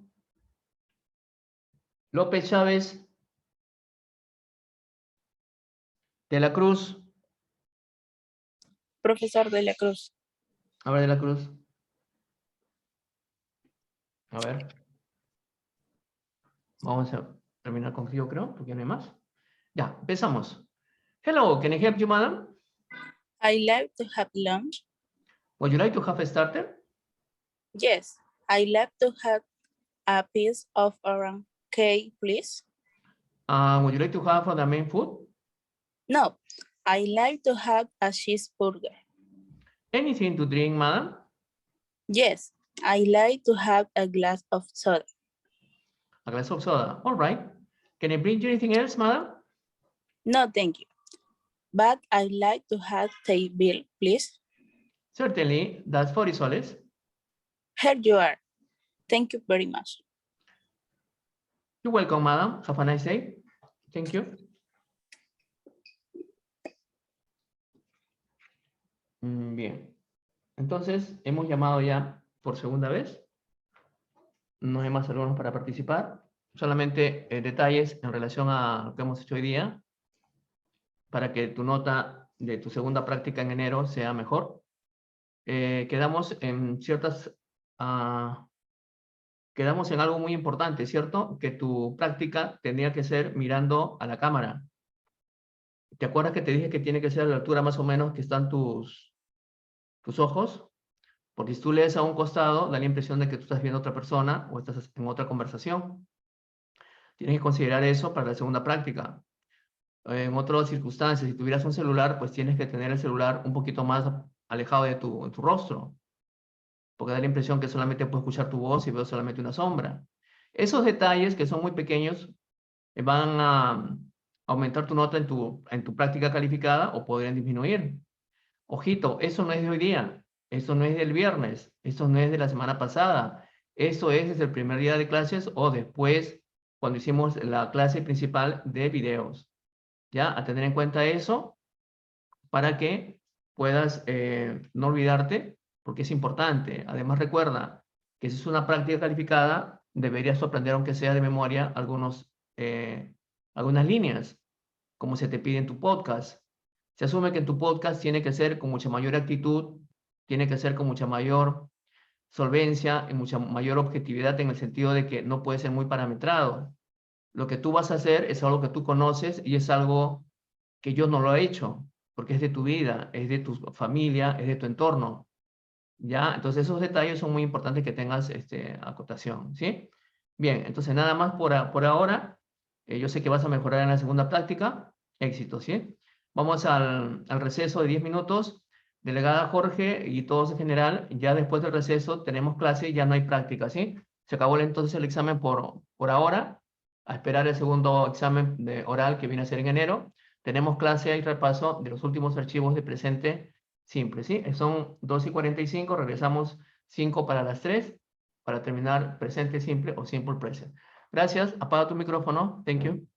López Chávez. De la Cruz. Profesor de la Cruz. A ver, de la Cruz. A ver. Vamos a terminar contigo, creo, porque no hay más. Ya, empezamos. Hello, can I help you, madam? I like to have lunch. Would you like to have a starter? Yes, I like to have a piece of orange cake, please. Would you like to have the main food? No, I like to have a cheeseburger. Anything to drink, madam? Yes, I like to have a glass of soda. A glass of soda. All right. Can I bring you anything else, madam? No, thank you. But I like to have the bill, please. Certainly. That's 40 soles. Here you are. Thank you very much. You're welcome, madam. Have a nice day. Thank you. Bien. Entonces, hemos llamado ya por segunda vez. No hay más alumnos para participar. Solamente detalles en relación a lo que hemos hecho hoy día para que tu nota de tu segunda práctica en enero sea mejor. Quedamos en quedamos en algo muy importante, ¿cierto? Que tu práctica tendría que ser mirando a la cámara. ¿Te acuerdas que te dije que tiene que ser a la altura más o menos que están tus ojos? Porque si tú lees a un costado, da la impresión de que tú estás viendo a otra persona o estás en otra conversación. Tienes que considerar eso para la segunda práctica. En otras circunstancias, si tuvieras un celular, pues tienes que tener el celular un poquito más alejado de tu rostro. Porque da la impresión que solamente puedo escuchar tu voz y veo solamente una sombra. Esos detalles que son muy pequeños van a aumentar tu nota en tu práctica calificada o podrían disminuir. Ojito, eso no es de hoy día, eso no es del viernes, eso no es de la semana pasada, eso es desde el primer día de clases o después cuando hicimos la clase principal de videos. ¿Ya? A tener en cuenta eso para que puedas no olvidarte, porque es importante. Además, recuerda que si es una práctica calificada, deberías aprender, aunque sea de memoria, algunas líneas, como se te pide en tu podcast. Se asume que en tu podcast tiene que ser con mucha mayor actitud, tiene que ser con mucha mayor solvencia y mucha mayor objetividad en el sentido de que no puede ser muy parametrado. Lo que tú vas a hacer es algo que tú conoces y es algo que yo no lo he hecho, porque es de tu vida, es de tu familia, es de tu entorno. ¿Ya? Entonces esos detalles son muy importantes que tengas acotación, ¿sí? Bien, entonces nada más por ahora. Yo sé que vas a mejorar en la segunda práctica. Éxito, ¿sí? Vamos al receso de 10 minutos. Delegada Jorge y todos en general, ya después del receso tenemos clase, ya no hay práctica, ¿sí? Se acabó entonces el examen por ahora, a esperar el segundo examen oral que viene a ser en enero. Tenemos clase y repaso de los últimos archivos de presente simple, ¿sí? Son 2:45, regresamos 5 para las 3 para terminar presente simple o simple present. Gracias, apaga tu micrófono. Thank you.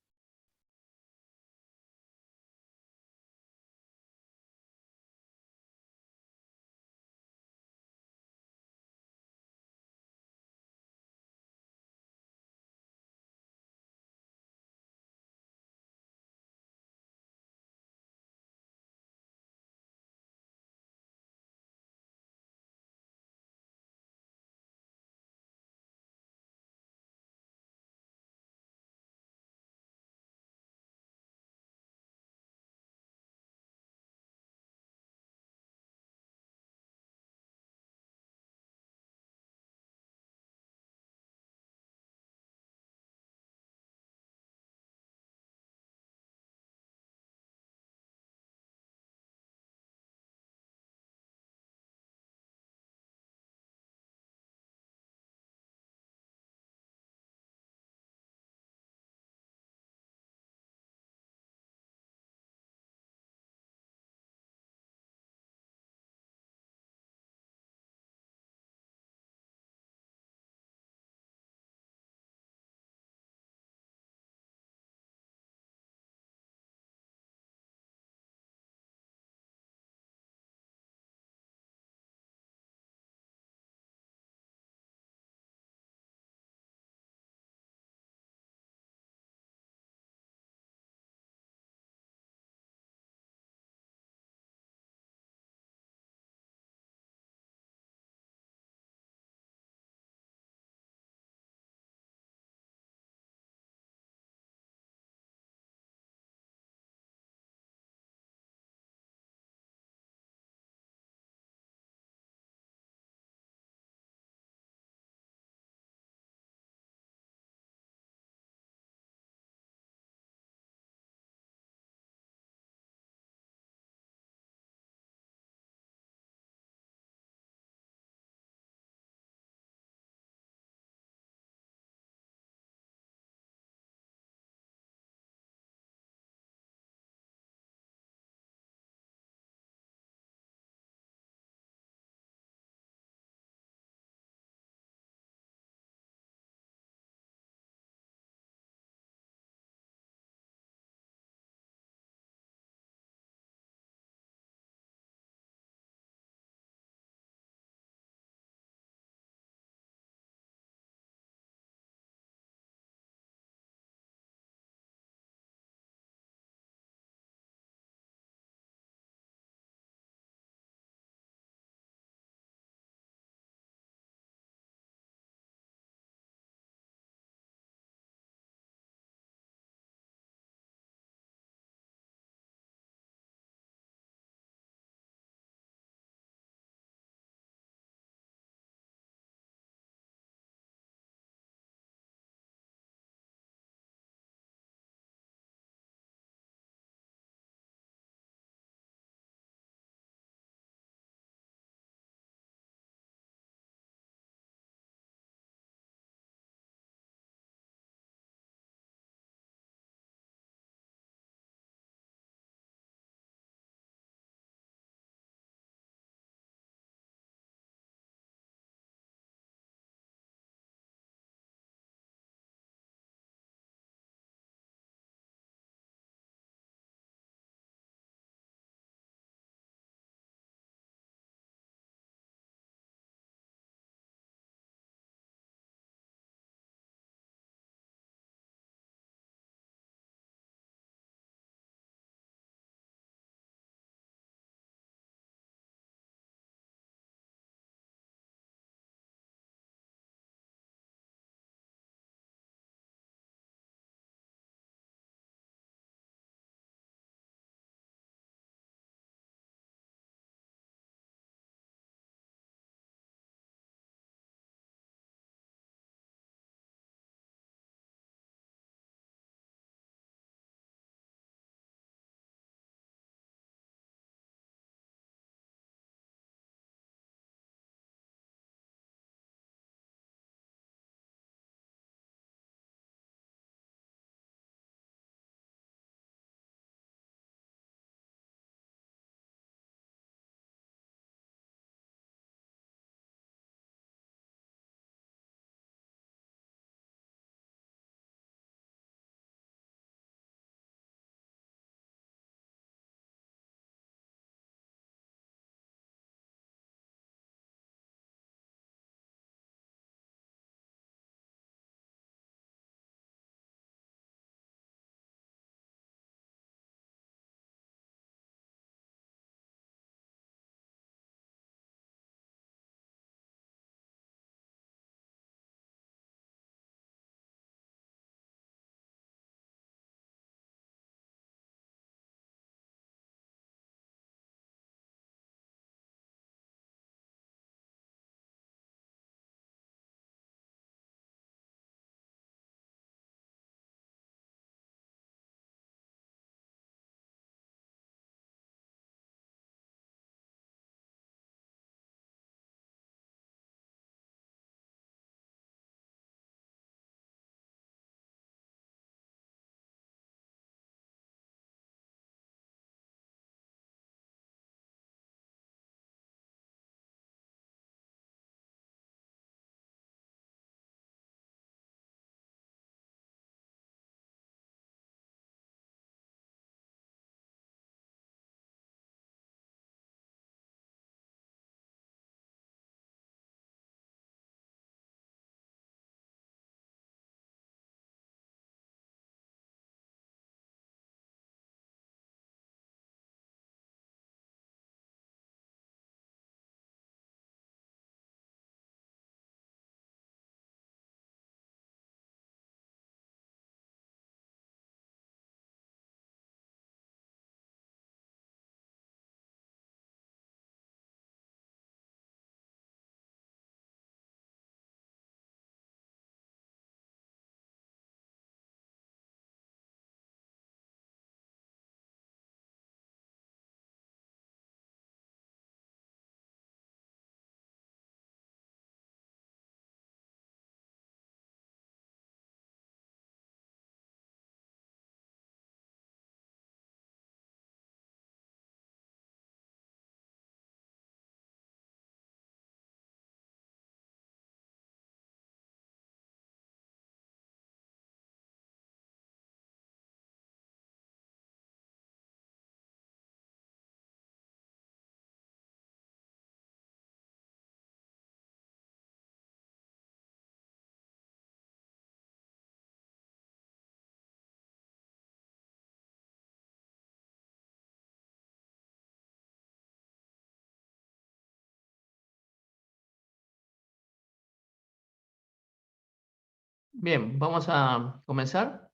Bien, vamos a comenzar.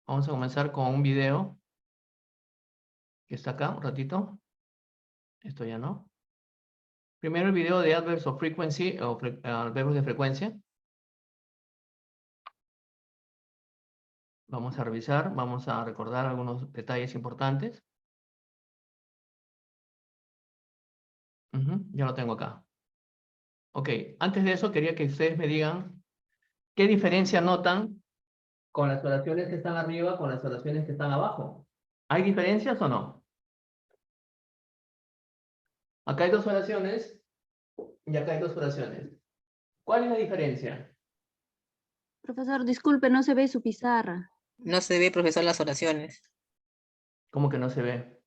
Vamos a comenzar con un video que está acá, un ratito. Esto ya no. Primero el video de adverbs of frequency, o verbos de frecuencia. Vamos a revisar, vamos a recordar algunos detalles importantes. Ya lo tengo acá. Ok, antes de eso quería que ustedes me digan qué diferencia notan con las oraciones que están arriba con las oraciones que están abajo. ¿Hay diferencias o no? Acá hay dos oraciones y acá hay dos oraciones. ¿Cuál es la diferencia? Profesor, disculpe, no se ve su pizarra. No se ve, profesor, las oraciones. ¿Cómo que no se ve?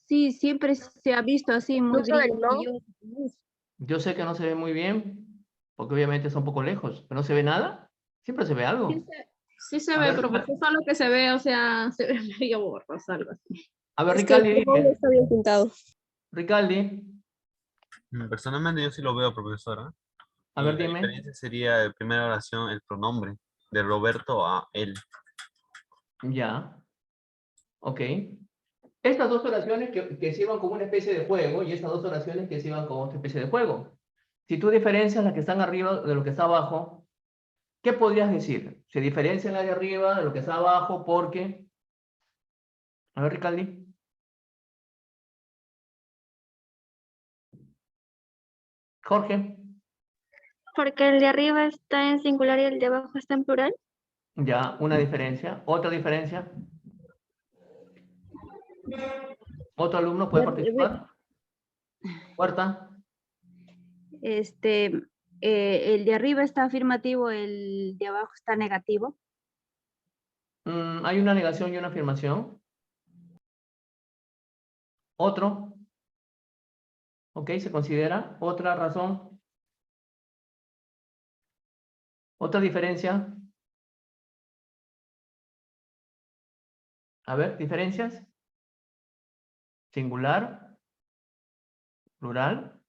Sí, siempre se ha visto así, muy brilloso. Yo sé que no se ve muy bien, porque obviamente está un poco lejos, pero no se ve nada. Siempre se ve algo. Sí se A ve, ver, pero pues eso es lo que se ve, o sea, se ve medio borroso, algo así. A ver, Ricaldi, dime. está bien pintado. Ricaldi, Personalmente yo sí lo veo, profesora. a Y ver, la dime. diferencia sería, en primera oración, el pronombre, de Roberto a él. Ya. Ok. Estas dos oraciones que sirvan como una especie de juego y estas dos oraciones que sirvan como otra especie de juego. Si tú diferencias las que están arriba de lo que está abajo, ¿qué podrías decir? Se diferencian las de arriba de lo que está abajo porque... A ver, Ricaldi. Jorge. Porque el de arriba está en singular y el de abajo está en plural. Ya, una diferencia. ¿Otra diferencia? ¿Otro alumno puede participar? Cuarta. El de arriba está afirmativo, el de abajo está negativo. Hay una negación y una afirmación. Otro. Ok, se considera. Otra razón. Otra diferencia. A ver, diferencias. Singular. Plural.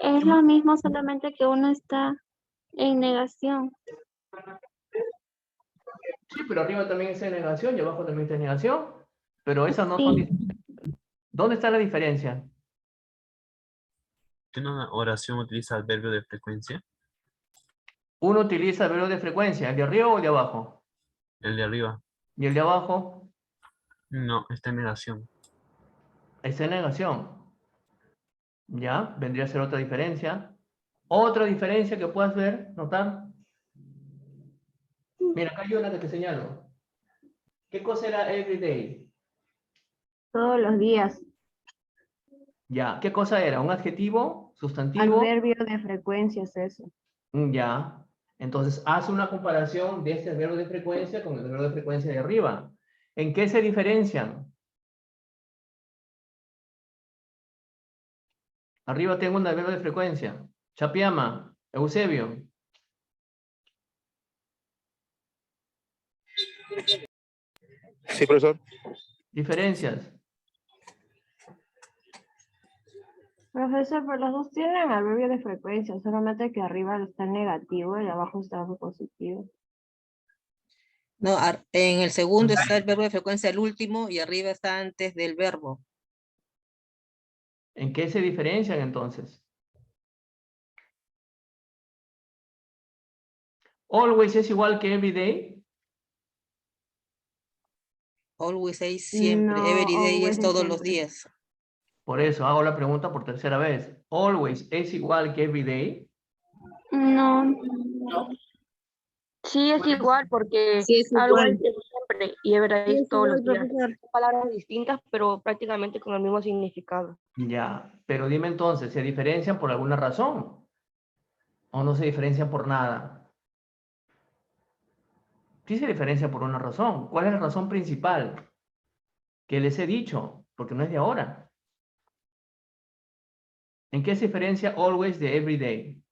Es lo mismo, solamente que uno está en negación. Sí, pero arriba también está en negación y abajo también está en negación. Pero esas no son Sí. diferencias. ¿Dónde está la diferencia? ¿Que una oración utiliza el verbo de frecuencia? Uno utiliza el verbo de frecuencia, ¿el de arriba o el de abajo? El de arriba. ¿Y el de abajo? No, está en negación. Está en negación. ¿Ya? Vendría a ser otra diferencia. Otra diferencia que puedas ver, notar. Mira, acá hay una que te señalo. ¿Qué cosa era everyday? Todos los días. Ya. ¿Qué cosa era? ¿Un adjetivo? ¿Sustantivo? Adverbio de frecuencia es eso. Ya. Entonces, haz una comparación de este verbo de frecuencia con el verbo de frecuencia de arriba. ¿En qué se diferencian? Arriba tengo un verbo de frecuencia. Chapiama, Eusebio. Sí, profesor. Diferencias. Profesor, pero los dos tienen adverbio de frecuencia, solamente que arriba está en negativo y abajo está en positivo. No, en el segundo está el verbo de frecuencia, el último, y arriba está antes del verbo. ¿En qué se diferencian entonces? Always es igual que everyday. Always es siempre, No, every day always es es todos los siempre. días. Por eso hago la pregunta por tercera vez. Always es igual que everyday. No. Sí es igual porque Sí, es always igual. es siempre y everyday es todos los días. Profesor. Son palabras distintas, pero prácticamente con el mismo significado. Ya, pero dime entonces, ¿se diferencian por alguna razón? ¿O no se diferencian por nada? Sí se diferencian por una razón. ¿Cuál es la razón principal? Que les he dicho, porque no es de ahora. ¿En qué se diferencia always de everyday?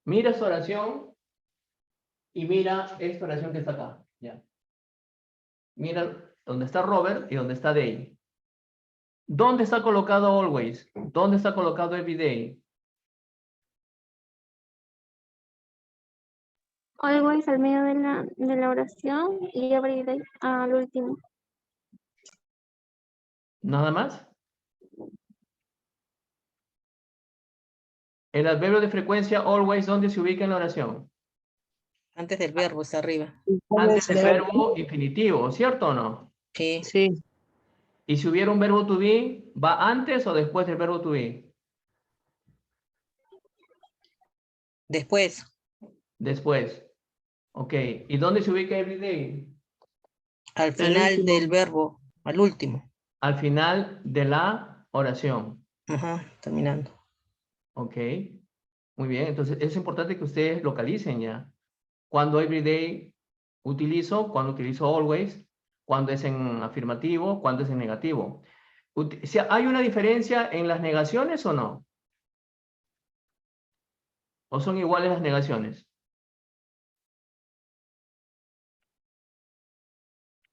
Mira su oración y mira esta oración que está acá. Ya. Mira donde está Robert y donde está they. ¿Dónde está colocado always? ¿Dónde está colocado every day? Always al medio de la oración y every day al último. ¿Nada más? El adverbio de frecuencia always, ¿dónde se ubica en la oración? Antes del verbo está arriba. Antes del verbo infinitivo, ¿cierto o no? Sí. Sí. Y si hubiera un verbo to be, ¿va antes o después del verbo to be? Después. Después. Ok. ¿Y dónde se ubica every day? Al final del verbo, al último. Al final de la oración. Ajá, terminando. Ok. Muy bien. Entonces es importante que ustedes localicen ya. Cuando every day utilizo, cuando utilizo always, cuando es en afirmativo, cuando es en negativo. ¿Hay una diferencia en las negaciones o no? ¿O son iguales las negaciones?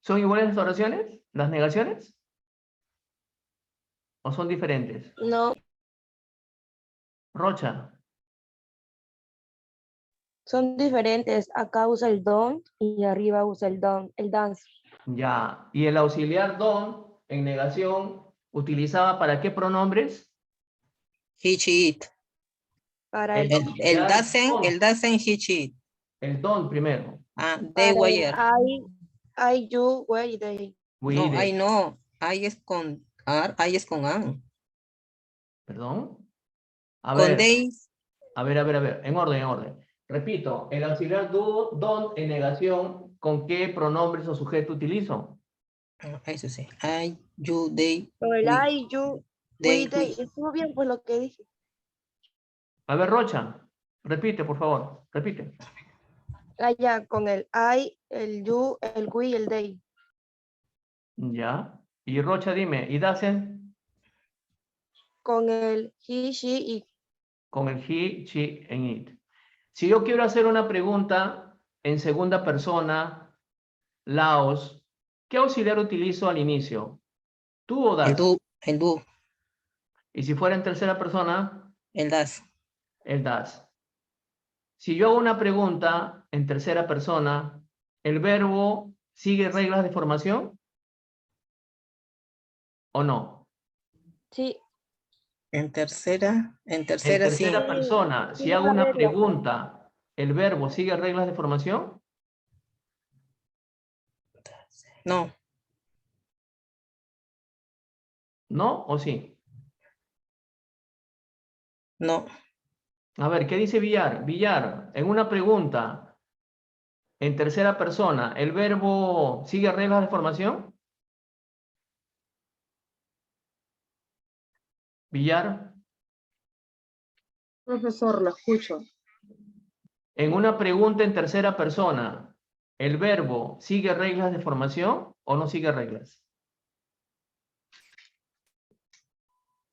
¿Son iguales las oraciones? ¿Las negaciones? ¿O son diferentes? No, Rocha. son diferentes. Acá usa el don't y arriba usa el dance. Ya. ¿Y el auxiliar don en negación utilizaba para qué pronombres? He, she, it. Para El doesn't, he, she, it. El don primero. Ah, they, para were. I, you, we, they. No, I no. I es con ar, I es con an. ¿Perdón? A Con ver. they. A ver. En orden. Repito, el auxiliar do, don en negación, ¿con qué pronombres o sujeto utilizo? Eso sí. I, you, they. Con el we. I, you, They, we, they. we. Estuvo bien pues lo que dije. A ver, Rocha, repite, por favor, repite. Allá con el I, el you, el we y el they. Ya. Y Rocha, dime, ¿y Dasen? Con el he, she y Con el he, she, and it. Si yo quiero hacer una pregunta en segunda persona, Laos, ¿qué auxiliar utilizo al inicio? ¿Tú o das? El do. Y si fuera en tercera persona, El das. el das. Si yo hago una pregunta en tercera persona, ¿el verbo sigue reglas de formación? ¿O no? sí. En tercera En sí. tercera persona, si hago una pregunta, ¿el verbo sigue reglas de formación? No. ¿No o sí? No. A ver, ¿qué dice Villar? Villar, en una pregunta, en tercera persona, ¿el verbo sigue reglas de formación? Villar. Profesor, lo escucho. En una pregunta en tercera persona, ¿el verbo sigue reglas de formación o no sigue reglas?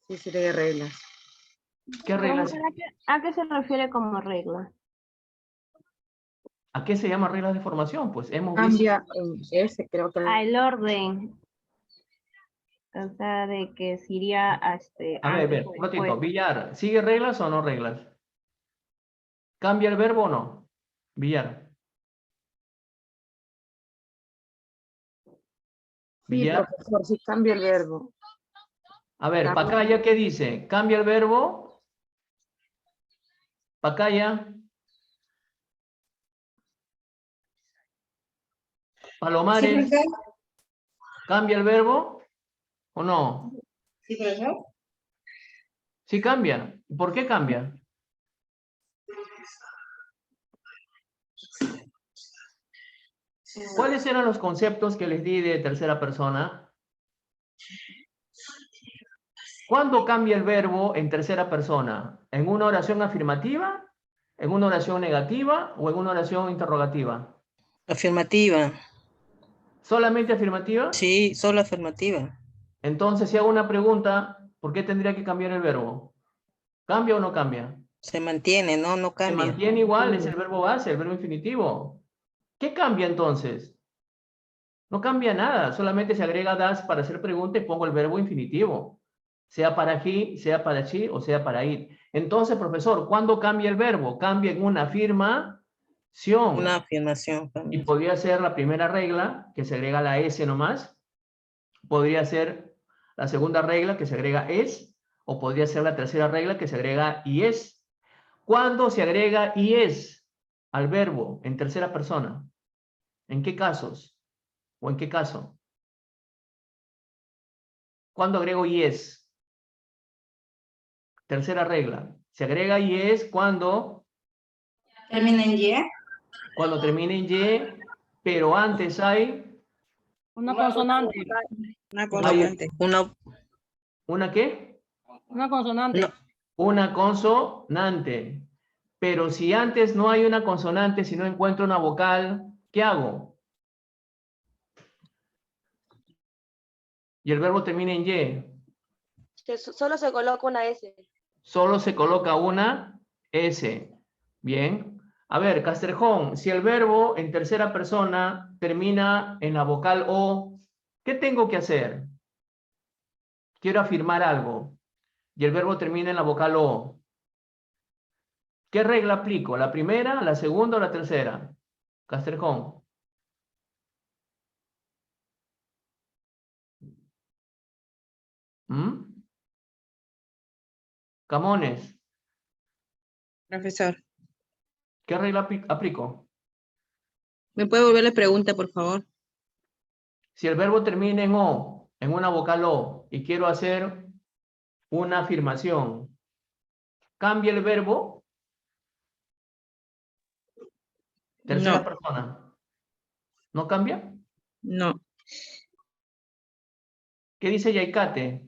Sí, sigue reglas. ¿Qué reglas? ¿A qué se refiere como regla? ¿A qué se llama reglas de formación? Pues hemos Cambia en ese, creo que... Al orden. O sea, de que sería A ver, un ratito. Villar, ¿sigue reglas o no reglas? ¿Cambia el verbo o no? Villar. Sí, profesor, sí cambia el verbo. A ver, Pacaya, ¿qué dice? ¿Cambia el verbo? Pacaya. Palomares. Sí, ¿Cambia el verbo o no? sí, profesor. Sí cambia. ¿Por qué cambia? ¿Cuáles eran los conceptos que les di de tercera persona? ¿Cuándo cambia el verbo en tercera persona? ¿En una oración afirmativa? ¿En una oración negativa? ¿O en una oración interrogativa? Afirmativa. ¿Solamente afirmativa? Sí, solo afirmativa. Entonces, si hago una pregunta, ¿por qué tendría que cambiar el verbo? ¿Cambia o no cambia? Se mantiene, no cambia. Se mantiene igual, es el verbo base, el verbo infinitivo. ¿Qué cambia entonces? No cambia nada, solamente se agrega das para hacer pregunta y pongo el verbo infinitivo. Sea para he, sea para she o sea para it. Entonces, profesor, ¿cuándo cambia el verbo? Cambia en una afirmación. Una afirmación. Y podría ser la primera regla, que se agrega la S nomás. Podría ser la segunda regla, que se agrega es. O podría ser la tercera regla, que se agrega y es. ¿Cuándo se agrega y es al verbo en tercera persona? ¿En qué casos? ¿O en qué caso? ¿Cuándo agrego y es? Tercera regla. Se agrega y es cuando ¿Termina en Y? cuando termina en Y, pero antes hay Una consonante. Una consonante. ¿una qué? Una consonante. No. Una consonante. Pero si antes no hay una consonante, si no encuentro una vocal, ¿qué hago? Y el verbo termina en Y. Solo se coloca una S. Solo se coloca una S. Bien. A ver, Castrejón, si el verbo en tercera persona termina en la vocal O, ¿qué tengo que hacer? Quiero afirmar algo. Y el verbo termina en la vocal O. ¿Qué regla aplico? ¿La primera, la segunda o la tercera? Castrejón. Camones. Profesor. ¿Qué regla aplico? ¿Me puede volver la pregunta, por favor? Si el verbo termina en O, en una vocal O, y quiero hacer una afirmación, ¿cambia el verbo? Tercera persona. ¿No cambia? No. ¿Qué dice Yaikate?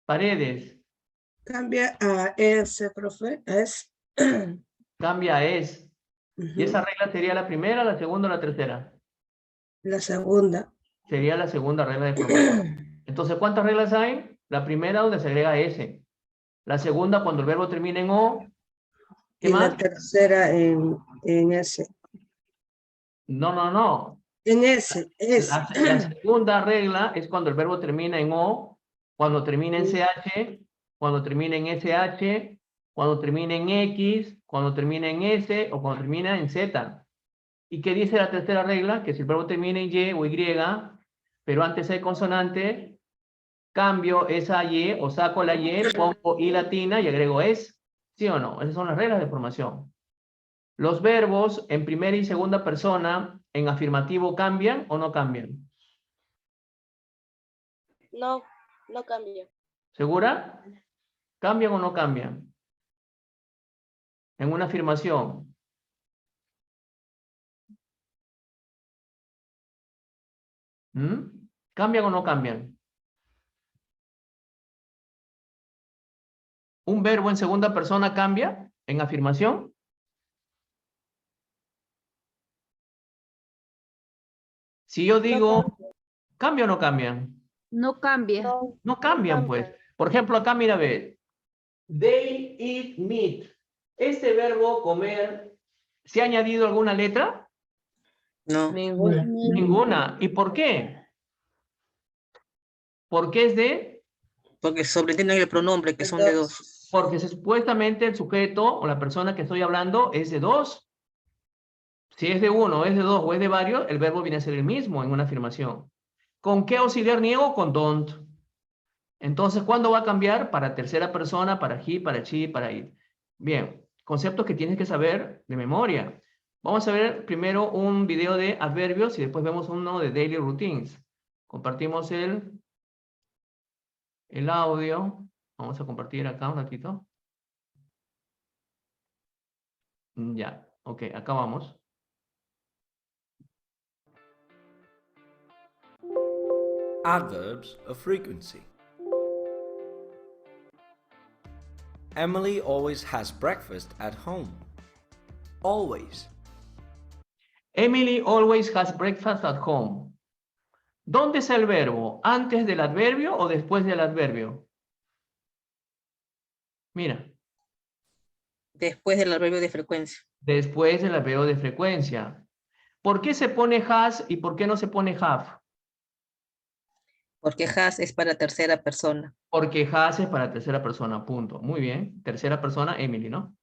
Paredes. Cambia a S, profe. Es. Cambia a es. ¿Y esa regla sería la primera, la segunda o la tercera? La segunda. Sería la segunda regla de formación. Entonces, ¿cuántas reglas hay? La primera donde se agrega S. La segunda cuando el verbo termina en O. ¿Qué Y más? la tercera en S. No. En S. Es. La segunda regla es cuando el verbo termina en O, cuando termina en CH, cuando termina en SH, cuando termina en X, cuando termina en S o cuando termina en Z. ¿Y qué dice la tercera regla? Que si el verbo termina en Y o Y, pero antes hay consonante, cambio esa Y o saco la Y, pongo I latina y agrego es. ¿Sí o no? Esas son las reglas de formación. ¿Los verbos en primera y segunda persona en afirmativo cambian o no cambian? No cambia. ¿Segura? ¿Cambian o no cambian? En una afirmación. ¿Cambian o no cambian? ¿Un verbo en segunda persona cambia en afirmación? Si yo digo, ¿cambia o no cambian? No cambia. No cambian, pues. Por ejemplo, acá mira, ve. They eat meat. Este verbo comer, ¿se ha añadido alguna letra? No. Ninguna. ¿Y por qué? ¿Por qué es de? Porque sobreentienden el pronombre, que son de dos. Porque supuestamente el sujeto o la persona que estoy hablando es de dos. Si es de uno, es de dos o es de varios, el verbo viene a ser el mismo en una afirmación. ¿Con qué auxiliar niego? Con don't. Entonces, ¿cuándo va a cambiar? Para tercera persona, para he, para she, para it. Bien, conceptos que tienes que saber de memoria. Vamos a ver primero un video de adverbios y después vemos uno de daily routines. Compartimos el audio. Vamos a compartir acá un ratito. Ya, ok, acá vamos. Adverbs of frequency. Emily always has breakfast at home. Always. Emily always has breakfast at home. ¿Dónde está el verbo? ¿Antes del adverbio o después del adverbio? Mira. Después del adverbio de frecuencia. Después del apego de frecuencia. ¿Por qué se pone has y por qué no se pone have? Porque has es para tercera persona. Porque has es para tercera persona, punto. Muy bien. Tercera persona, Emily, ¿no?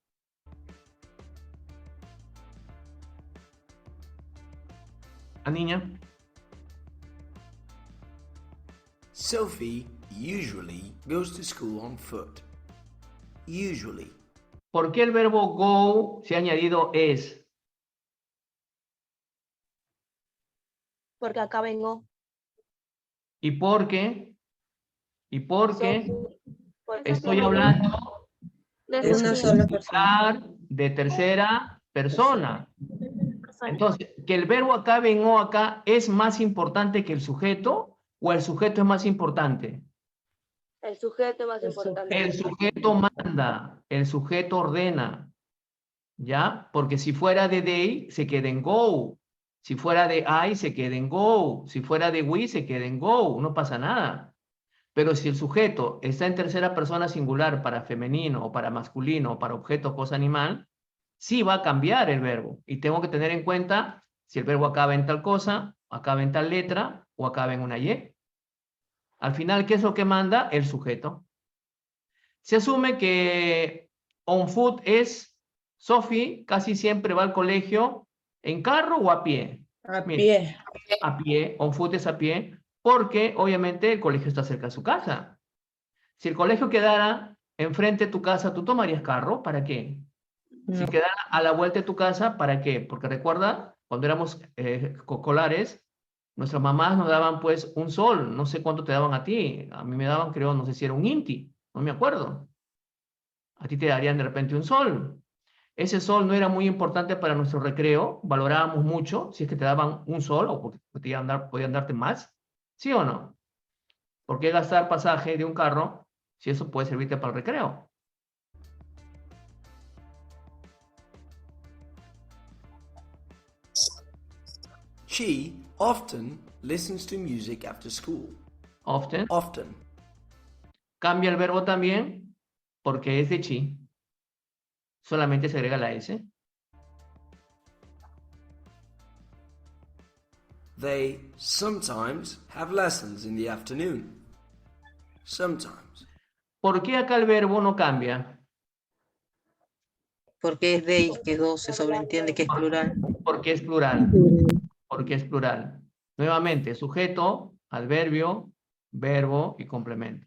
La niña. Sophie usually goes to school on foot. Usually. ¿Por qué el verbo go se ha añadido es? Porque acaba en O. ¿Y por qué? ¿Y por qué? Por ejemplo, Estoy hablando de Una sola persona. singular de tercera persona. Entonces, que el verbo acabe en O acá es más importante que el sujeto o el sujeto es más importante. El sujeto es más importante. El sujeto manda, el sujeto ordena, ¿ya? Porque si fuera de they, se queda en go. Si fuera de I, se queda en go. Si fuera de we, se queda en go. No pasa nada. Pero si el sujeto está en tercera persona singular para femenino o para masculino o para objeto o cosa animal, sí va a cambiar el verbo. Y tengo que tener en cuenta si el verbo acaba en tal cosa, acaba en tal letra o acaba en una Y. Al final, ¿qué es lo que manda? El sujeto. Se asume que on foot es Sophie, casi siempre va al colegio en carro o a pie. A Mira, pie. a pie, on foot es a pie, porque obviamente el colegio está cerca de su casa. Si el colegio quedara enfrente de tu casa, ¿tú tomarías carro? ¿Para qué? Si quedara a la vuelta de tu casa, ¿para qué? Porque recuerda, cuando éramos cocolares, nuestras mamás nos daban pues un sol, no sé cuánto te daban a ti, a mí me daban creo, no sé si era un inti, no me acuerdo. A ti te darían de repente un sol. Ese sol no era muy importante para nuestro recreo, valorábamos mucho si es que te daban un sol o porque podían darte más, ¿sí o no? ¿Por qué gastar pasaje de un carro si eso puede servirte para el recreo? She often listens to music after school. Often. Often. Cambia el verbo también porque es de she. Solamente se agrega la S. They sometimes have lessons in the afternoon. Sometimes. ¿Por qué acá el verbo no cambia? Porque es they, que dos, se sobreentiende que es plural. Porque es plural. Porque es plural. Nuevamente, sujeto, adverbio, verbo y complemento.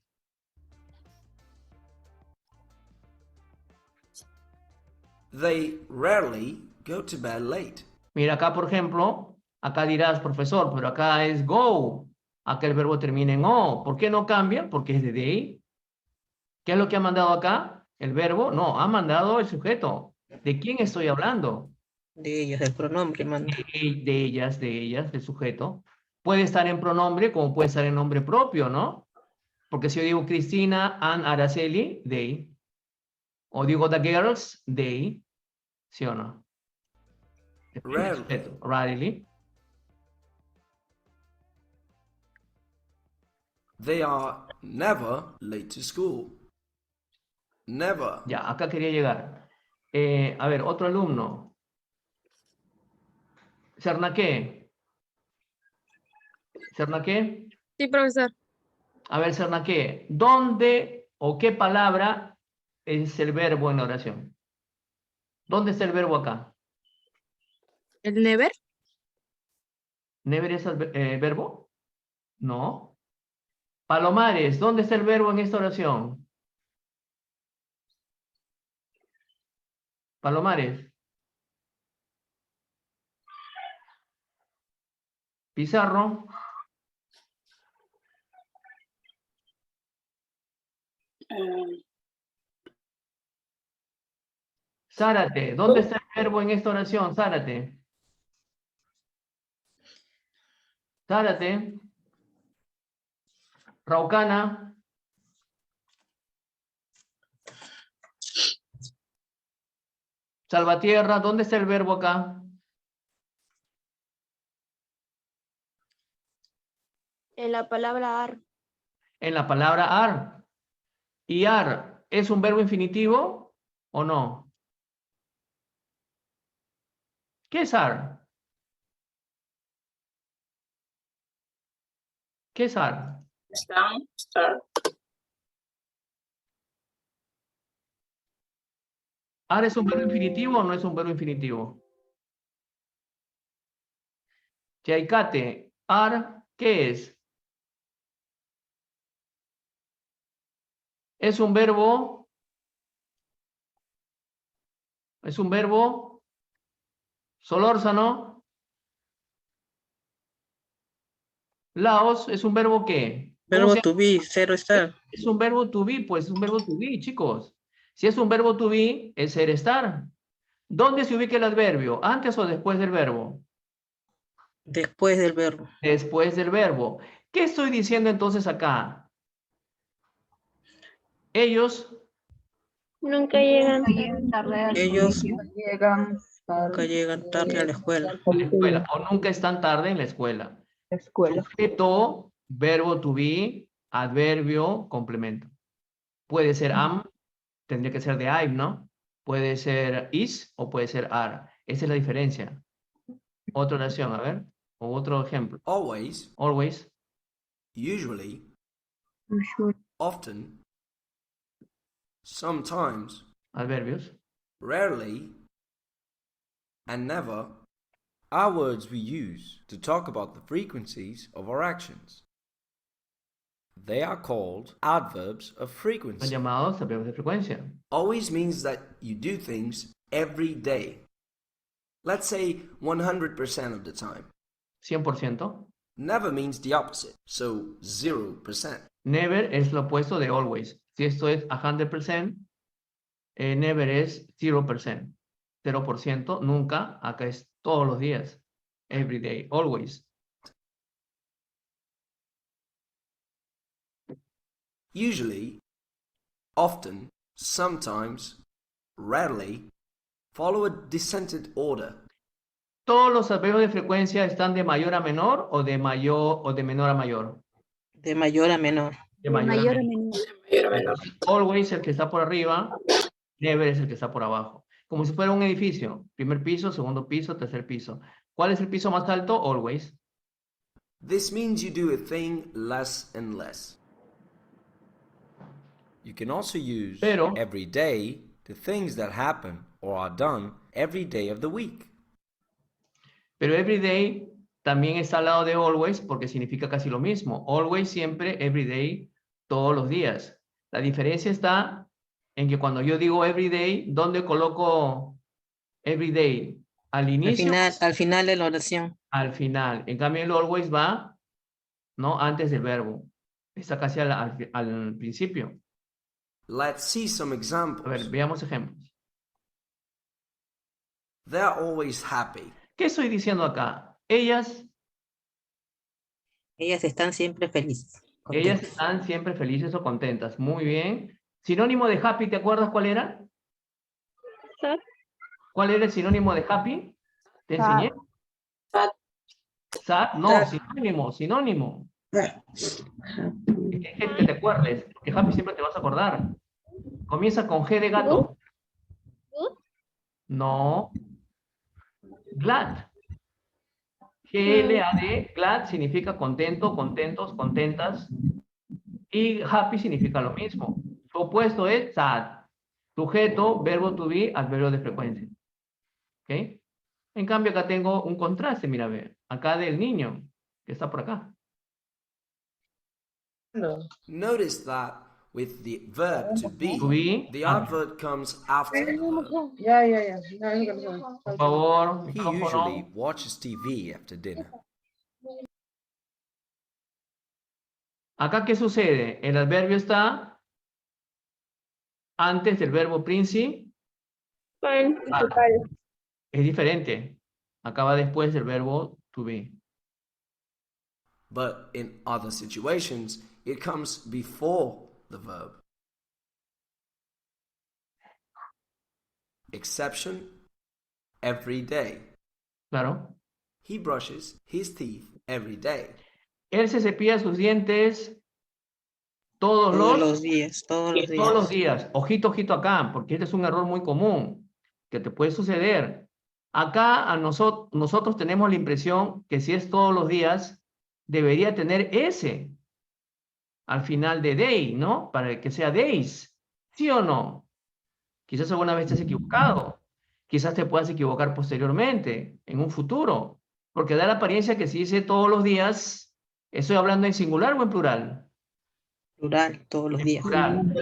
They rarely go to bed late. Mira acá, por ejemplo, acá dirás, profesor, pero acá es go. Acá el verbo termina en o. ¿Por qué no cambia? Porque es de they. ¿Qué es lo que ha mandado acá? ¿El verbo? No, ha mandado el sujeto. ¿De quién estoy hablando? De ellas, del pronombre, manda. De ellas, del sujeto. Puede estar en pronombre como puede estar en nombre propio, ¿no? Porque si yo digo Cristina and Araceli, they. O digo the girls, they. ¿Sí o no? Rarely. Rarely. They are never late to school. Never. Ya, acá quería llegar. A ver, otro alumno. ¿Cernaqué? ¿Cernaqué? Sí, profesor. A ver, Cernaqué, ¿dónde o qué palabra es el verbo en la oración? ¿Dónde está el verbo acá? ¿El never? ¿Never es el verbo? No. Palomares, ¿dónde está el verbo en esta oración? Palomares. Pizarro. Zárate, ¿dónde está el verbo en esta oración? Zárate. Zárate. Raucana. Salvatierra, ¿dónde está el verbo acá? En la palabra ar. En la palabra ar. ¿Y ar es un verbo infinitivo o no? ¿Qué es are? ¿Qué es are? Están, start. ¿Are es un verbo infinitivo o no es un verbo infinitivo? Yaikate, are, ¿qué es? Es un verbo. Es un verbo. Solórzano. Laos es un verbo ¿qué? ¿Cómo Verbo se to be, cero estar. Es un verbo to be, pues es un verbo to be, chicos. Si es un verbo to be, es ser estar. ¿Dónde se ubica el adverbio? ¿Antes o después del verbo? Después del verbo. Después del verbo. ¿Qué estoy diciendo entonces acá? Ellos Nunca llegan. Ellos nunca llegan tarde a la escuela. a la escuela o nunca están tarde en la escuela. Sujeto, verbo to be, adverbio, complemento. Puede ser am, tendría que ser de I'm, ¿no? Puede ser is o puede ser are. Esa es la diferencia. Otra oración, a ver. O otro ejemplo. Always, Always, usually, often, sometimes, adverbios. rarely, and never are words we use to talk about the frequencies of our actions. They are called adverbs of Son frequency. llamados adverbios de frecuencia. Always means that you do things every day. Let's say 100% of the time. 100%. Never means the opposite, so 0%. Never es lo opuesto de always. Si esto es 100%, never es 0%. 0%, nunca. Acá es todos los días. Every day, always. Usually, often, sometimes, rarely, follow a descended order. ¿Todos los adverbios de frecuencia están de mayor a menor o de mayor o de menor a mayor? De mayor a menor. De mayor a menor. Mayor o menor. Always el que está por arriba, never es el que está por abajo. Como si fuera un edificio. Primer piso, segundo piso, tercer piso. ¿Cuál es el piso más alto? Always. This means you do a thing less and less. You can also use Pero- every day to things that happen or are done every day of the week. Pero every day también está al lado de always porque significa casi lo mismo. Always, siempre, every day, todos los días. La diferencia está en que cuando yo digo every day, ¿dónde coloco every day? ¿Al inicio? Al final de la oración. Al final. En cambio, el always va, ¿no? Antes del verbo. Está casi al principio. Let's see some A ver, examples. veamos ejemplos. They're always happy. ¿Qué estoy diciendo acá? Ellas Están siempre felices. Ellas contentas. están siempre felices o contentas. Muy bien. Sinónimo de happy, ¿te acuerdas cuál era? Sad. ¿Cuál era el sinónimo de happy? ¿Te Sad. enseñé? Sad. Sad, no, Sad. sinónimo. Es que te acuerdes, porque happy siempre te vas a acordar. Comienza con G de gato. Good. No. Glad. G-L-A-D, glad significa contento, contentos, contentas. Y happy significa lo mismo. Su opuesto es sad. Sujeto, verbo to be, adverbio de frecuencia. ¿Ok? En cambio, acá tengo un contraste, mira, ve. Acá del niño, que está por acá. Notice that with the verb to be, the ah. adverb comes after the verb. Por favor, He micrófono. usually watches TV after dinner. Acá, ¿qué sucede? El adverbio está antes del verbo principal. Es diferente. Acá va después del verbo to be. But in other situations, it comes before the verb. Exception, every day. Claro. He brushes his teeth every day. Él se cepilla sus dientes todos Todos los los días, todos los días. Todos los días. Ojito, ojito acá, porque este es un error muy común que te puede suceder. Acá nosotros tenemos la impresión que si es todos los días, debería tener S al final de day, ¿no? Para que sea days. ¿Sí o no? Quizás alguna vez te has equivocado. Quizás te puedas equivocar posteriormente, en un futuro. Porque da la apariencia que si dice todos los días, ¿estoy hablando en singular o en plural? Plural, todos los días. Plural.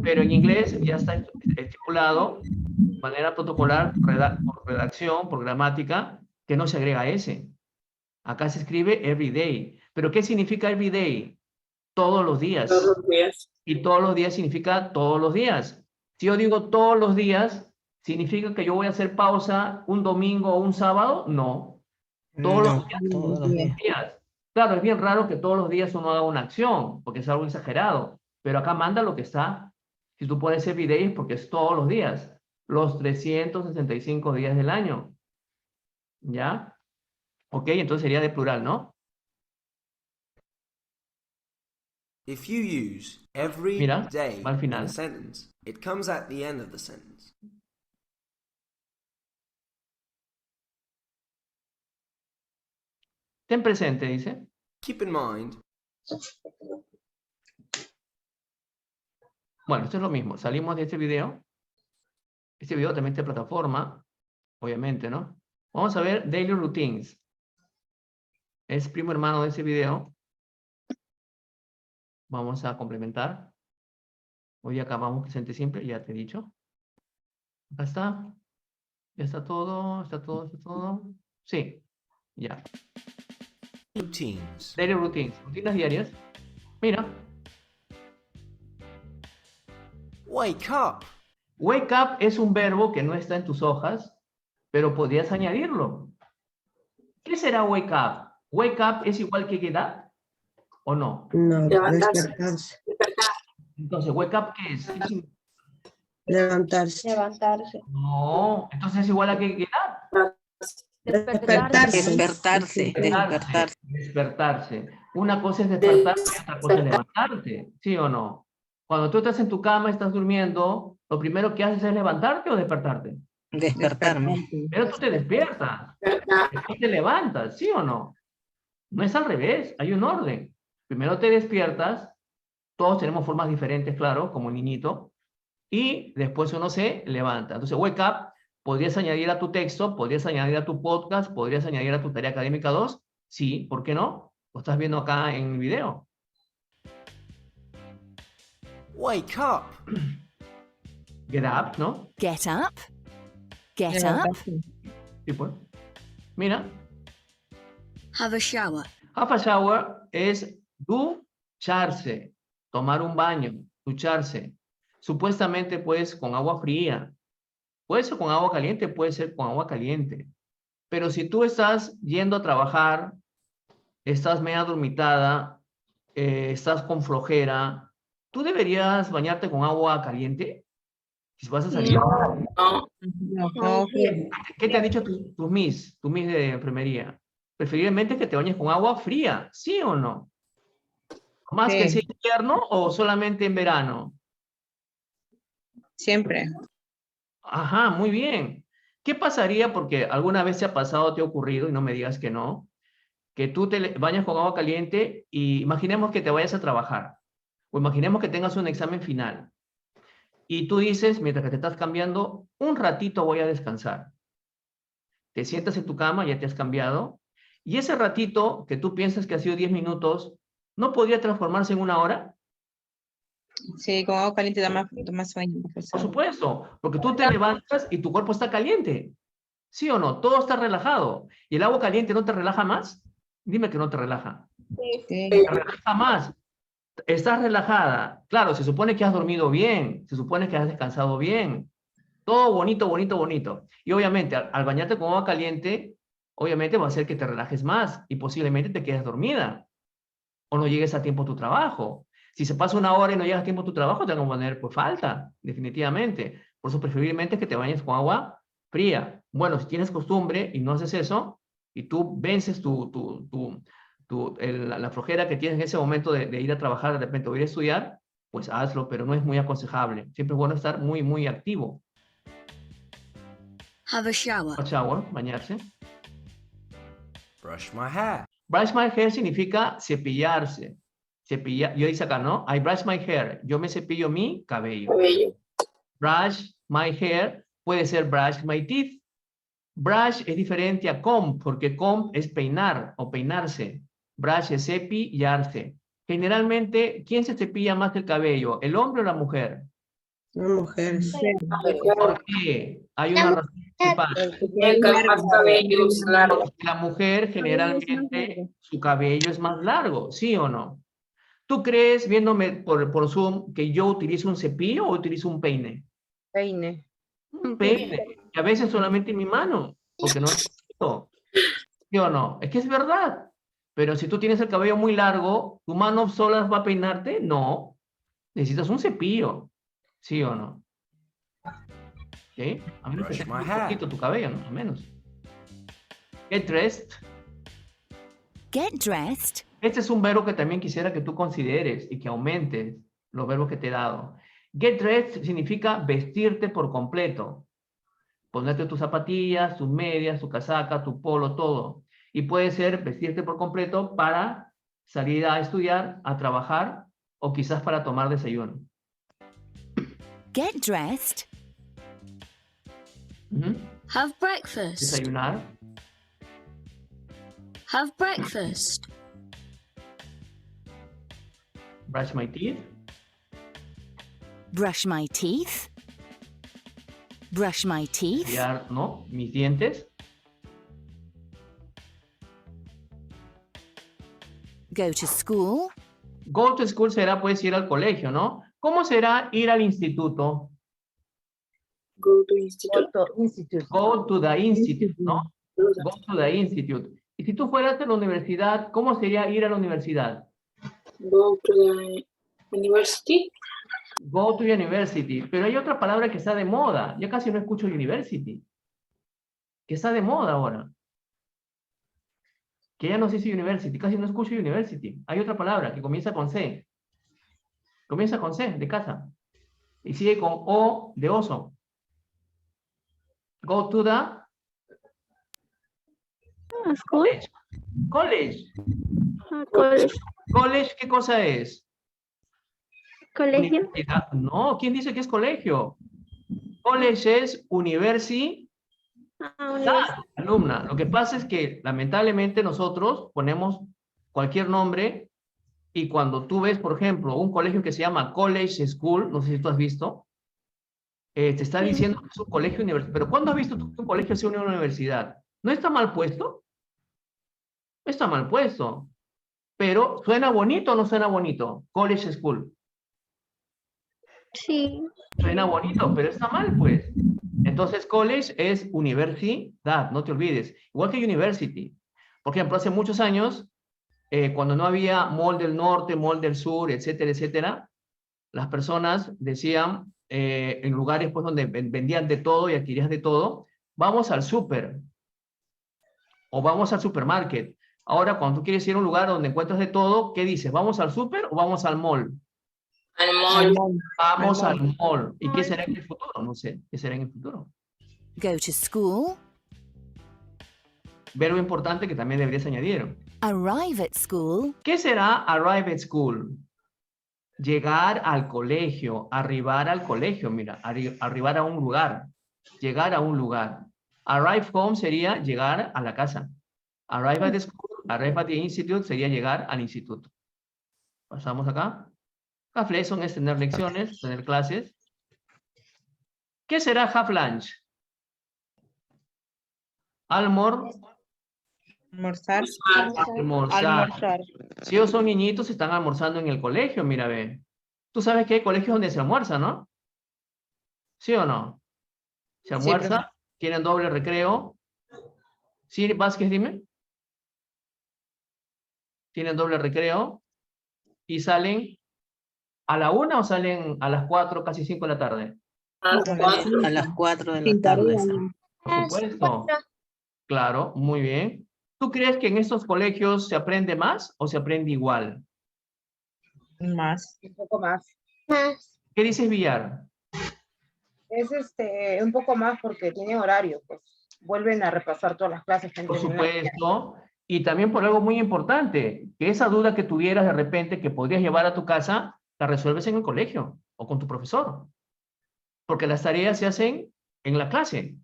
Pero en inglés ya está estipulado de manera protocolar, por redacción, por gramática, que no se agrega S. Acá se escribe every day. ¿Pero qué significa every day? Todos los días. Todos los días. Y todos los días significa todos los días. Si yo digo todos los días, ¿significa que yo voy a hacer pausa un domingo o un sábado? No. Todos los días. Todos los días. Claro, es bien raro que todos los días uno haga una acción, porque es algo exagerado. Pero acá manda lo que está. Si tú pones every day es porque es todos los días. Los 365 días del año. ¿Ya? Ok, entonces sería de plural, ¿no? If you use every Mira, day va al in final. a sentence, it comes at the end of the sentence. Ten presente, dice. Keep in mind, Bueno, esto es lo mismo. Salimos de este video. Este video también está en plataforma, obviamente, ¿no? Vamos a ver Daily Routines. Es primo hermano de ese video. Vamos a complementar. Hoy acabamos presente simple, ya te he dicho. Acá está. Ya está todo, está todo, está todo. Sí, ya. routines. Daily Routines, rutinas diarias. Mira. Wake up. Wake up es un verbo que no está en tus hojas, pero podrías añadirlo. ¿Qué será wake up? ¿Wake up es igual que get up o no? No, Levantarse. despertarse. Entonces, wake up, ¿qué es? ¿Qué significa? Levantarse. Levantarse. No, entonces es igual a que get up. Despertarse. Despertarse, despertarse. Despertarse. Una cosa es despertarse y otra cosa es levantarte, ¿sí o no? Cuando tú estás en tu cama, estás durmiendo, lo primero que haces es levantarte o despertarte. Despertarme. Pero tú te despiertas, después te levantas, ¿sí o no? No es al revés, hay un orden. Primero te despiertas, todos tenemos formas diferentes, claro, como niñito, y después uno se levanta. Entonces, wake up, podrías añadir a tu texto, podrías añadir a tu podcast, podrías añadir a tu tarea académica 2, sí, ¿por qué no? Lo estás viendo acá en el video. Wake up. Get up, ¿no? Get up. Get up. Sí, pues. Mira, Have a shower. have a shower es ducharse, tomar un baño, ducharse. Supuestamente, pues, con agua fría. Puede ser con agua caliente, puede ser con agua caliente. Pero si tú estás yendo a trabajar, estás media dormitada, estás con flojera, ¿tú deberías bañarte con agua caliente? Si vas a salir. No. ¿Qué te han dicho tu miss de enfermería? Preferiblemente que te bañes con agua fría, ¿sí o no? ¿Más que si en invierno o solamente en verano? Siempre. Ajá, muy bien. ¿Qué pasaría? Porque alguna vez te ha pasado, te ha ocurrido, y no me digas que no, que tú te bañas con agua caliente y imaginemos que te vayas a trabajar, o imaginemos que tengas un examen final, y tú dices, mientras que te estás cambiando, un ratito voy a descansar. Te sientas en tu cama, ya te has cambiado, y ese ratito que tú piensas que ha sido 10 minutos, ¿no podría transformarse en 1 hora? Sí, con agua caliente da más sueño, Por profesor. supuesto, porque tú te levantas y tu cuerpo está caliente. ¿Sí o no? Todo está relajado. ¿Y el agua caliente no te relaja más? Dime que no te relaja. Sí. Te relaja más. Estás relajada. Claro, se supone que has dormido bien, se supone que has descansado bien. Todo bonito, bonito, bonito. Y obviamente, al bañarte con agua caliente, obviamente va a hacer que te relajes más y posiblemente te quedes dormida. O no llegues a tiempo a tu trabajo. Si se pasa 1 hora y no llegas a tiempo a tu trabajo, te van a poner por falta, definitivamente. Por eso preferiblemente que te bañes con agua fría. Bueno, si tienes costumbre y no haces eso, y tú vences la flojera que tienes en ese momento de ir a trabajar de repente o ir a estudiar, pues hazlo, pero no es muy aconsejable. Siempre es bueno estar muy, muy activo. Have a shower. A shower, bañarse. Brush my hair. Brush my hair significa cepillarse. Yo dice acá, ¿no? I brush my hair. Yo me cepillo mi cabello. Brush my hair puede ser brush my teeth. Brush es diferente a comb, porque comb es peinar o peinarse. Brush es cepillarse. Generalmente, ¿quién se cepilla más el cabello? ¿El hombre o la mujer? Las mujeres. ¿Por qué? Hay una razón principal. El cabello es largo. La mujer generalmente su cabello es más largo, ¿sí o no? ¿Tú crees, viéndome por Zoom, que yo utilizo un cepillo o utilizo un peine? Peine. Un peine. Y a veces solamente en mi mano, porque no necesito. ¿Sí o no? Es que es verdad. Pero si tú tienes el cabello muy largo, ¿tu mano sola va a peinarte? No. Necesitas un cepillo. ¿Sí o no? ¿Sí? A menos que Brush tengas my un hair. poquito tu cabello, ¿no? A menos. Get dressed. Get dressed. Este es un verbo que también quisiera que tú consideres y que aumentes los verbos que te he dado. Get dressed significa vestirte por completo. Ponerte tus zapatillas, tus medias, tu casaca, tu polo, todo. Y puede ser vestirte por completo para salir a estudiar, a trabajar o quizás para tomar desayuno. Get dressed. Ujú. Have breakfast. Desayunar. Have breakfast. Brush my teeth. Brush my teeth. Brush my teeth. Cepillar, ¿no? Mis dientes. Go to school. Go to school será pues ir al colegio, ¿no? ¿Cómo será ir al instituto? Go to institute. Go to the institute, ¿no? Go to the institute. Y si tú fueras a la universidad, ¿cómo sería ir a la universidad? Go to the university. Go to university. Pero hay otra palabra que está de moda. Ya casi no escucho university. Que está de moda ahora. Que ya no se dice university. Casi no escucho university. Hay otra palabra que comienza con C. Comienza con C, de casa. Y sigue con O, de oso. Go to the college. College. College. College, ¿qué cosa es? Colegio. Universidad. No, ¿quién dice que es colegio? College es universidad, alumna. Lo que pasa es que lamentablemente nosotros ponemos cualquier nombre y cuando tú ves, por ejemplo, un colegio que se llama College School, no sé si tú has visto, te está diciendo que es un colegio universitario. Pero ¿cuándo has visto tú que un colegio sea una universidad? ¿No está mal puesto? No está mal puesto. Pero ¿suena bonito o no suena bonito? College School. Sí. Suena bonito, pero está mal, pues. Entonces, college es universidad, no te olvides. Igual que university. Por ejemplo, hace muchos años, cuando no había Mall del Norte, Mall del Sur, etcétera, etcétera, las personas decían, en lugares pues, donde vendían de todo y adquirías de todo, vamos al súper o vamos al supermarket. Ahora, cuando tú quieres ir a un lugar donde encuentras de todo, ¿qué dices? ¿Vamos al súper o vamos al mall? Al mall. Vamos al mall. ¿Y qué será en el futuro? No sé. ¿Qué será en el futuro? Go to school. Verbo importante que también deberías añadir. Arrive at school. ¿Qué será arrive at school? Llegar al colegio, arribar al colegio, mira, arribar a un lugar, llegar a un lugar. Arrive home sería llegar a la casa. Arrive at the school, arrive at the institute sería llegar al instituto. Pasamos acá. Half lesson es tener lecciones, tener clases. ¿Qué será half lunch? Almorzar. Almorzar. Si ellos son niñitos, están almorzando en el colegio, mira, ve. Tú sabes que hay colegios donde se almuerza, ¿no? ¿Sí o no? Se almuerza, tienen doble recreo. ¿Sí, Vázquez, dime? Tienen doble recreo y salen a la 1 o salen a las 4, casi 5 de la tarde. A las 4 de la tarde. Por supuesto. Claro, muy bien. ¿Tú crees que en estos colegios se aprende más o se aprende igual? Más. Un poco más. ¿Qué dices, Villar? Es un poco más porque tienen horario, pues vuelven a repasar todas las clases que han Por terminado. supuesto. Y también por algo muy importante, que esa duda que tuvieras de repente que podrías llevar a tu casa, la resuelves en el colegio o con tu profesor. Porque las tareas se hacen en la clase.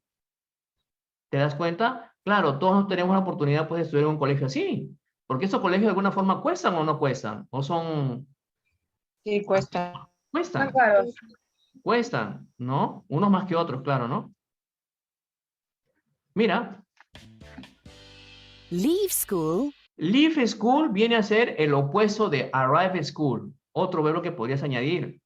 ¿Te das cuenta? Claro, todos no tenemos la oportunidad pues, de estudiar en un colegio así. Porque esos colegios de alguna forma cuestan o no cuestan. O son... Sí, cuesta. Cuestan. Están caros. Cuestan, ¿no? Unos más que otros, claro, ¿no? Mira. Leave school. Leave school viene a ser el opuesto de arrive school. Otro verbo que podrías añadir.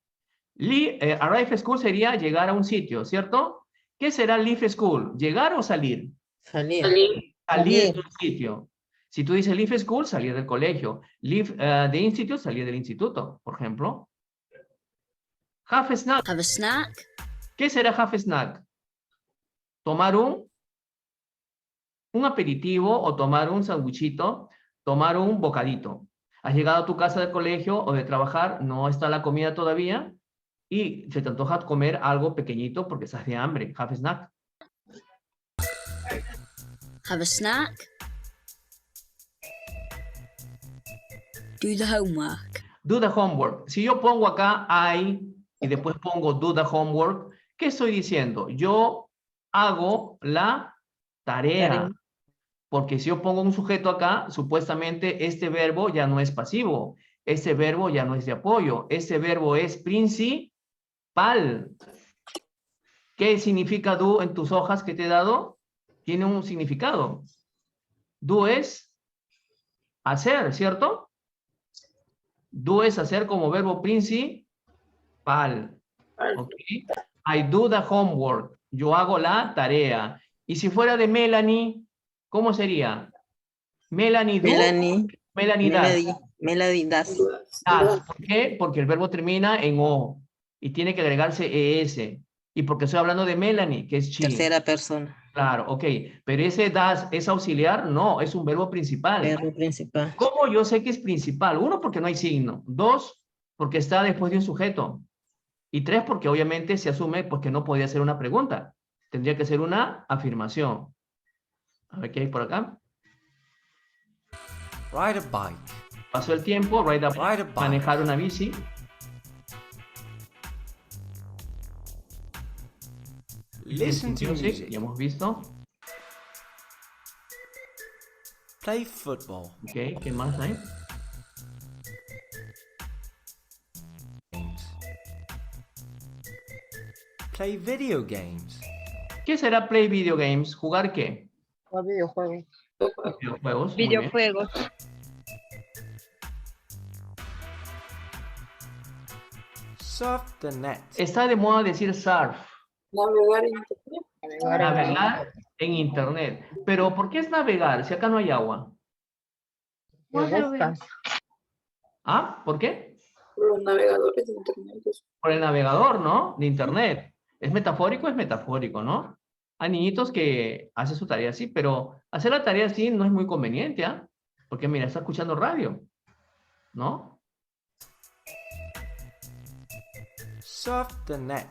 Arrive school sería llegar a un sitio, ¿cierto? ¿Qué será leave school? ¿Llegar o salir? Salir. Salir de un sitio. Si tú dices leave school, salir del colegio. Leave the institute, salir del instituto, por ejemplo. Have a snack. Have a snack. ¿Qué será have a snack? Tomar un aperitivo o tomar un sandwichito, tomar un bocadito. Has llegado a tu casa del colegio o de trabajar, no está la comida todavía y se te antoja comer algo pequeñito porque estás de hambre. Have a snack. Have a snack. Do the homework. Do the homework. Si yo pongo acá I y después pongo do the homework, ¿qué estoy diciendo? Yo hago la tarea. Porque si yo pongo un sujeto acá, supuestamente este verbo ya no es pasivo. Este verbo ya no es de apoyo. Este verbo es principal. ¿Qué significa do en tus hojas que te he dado? Tiene un significado. Do es hacer, ¿cierto? Do es hacer como verbo principal. Okay. I do the homework. Yo hago la tarea. Y si fuera de Melanie, ¿cómo sería? Melanie do. Melanie does. Melanie does. ¿Por qué? Porque el verbo termina en O y tiene que agregarse ES. Y porque estoy hablando de Melanie, que es she. Tercera persona. Claro, ok. Pero ese does es auxiliar, no, es un verbo principal. Verbo principal. ¿Cómo yo sé que es principal? Uno, porque no hay signo. Dos, porque está después de un sujeto. Y tres, porque obviamente se asume pues, que no podía ser una pregunta. Tendría que ser una afirmación. A ver qué hay por acá. Ride a bike. Pasó el tiempo, ride a bike. Manejar una bici. Listen to music. Ya hemos visto. Play football. Ok, ¿qué más hay? Play video games. ¿Qué será play video games? ¿Jugar qué? Jugar videojuegos. Videojuegos. muy bien. Videojuegos. Surf the net. Está de moda decir surf. Navegar en internet. Navegar en internet. Pero ¿por qué es navegar si acá no hay agua? ¿Ah? ¿Por qué? Los navegadores de internet. Por el navegador, ¿no? De internet. ¿Es metafórico, ¿no? Hay niñitos que hacen su tarea así, pero hacer la tarea así no es muy conveniente, ¿ah? Porque mira, está escuchando radio, ¿no? Surf the net.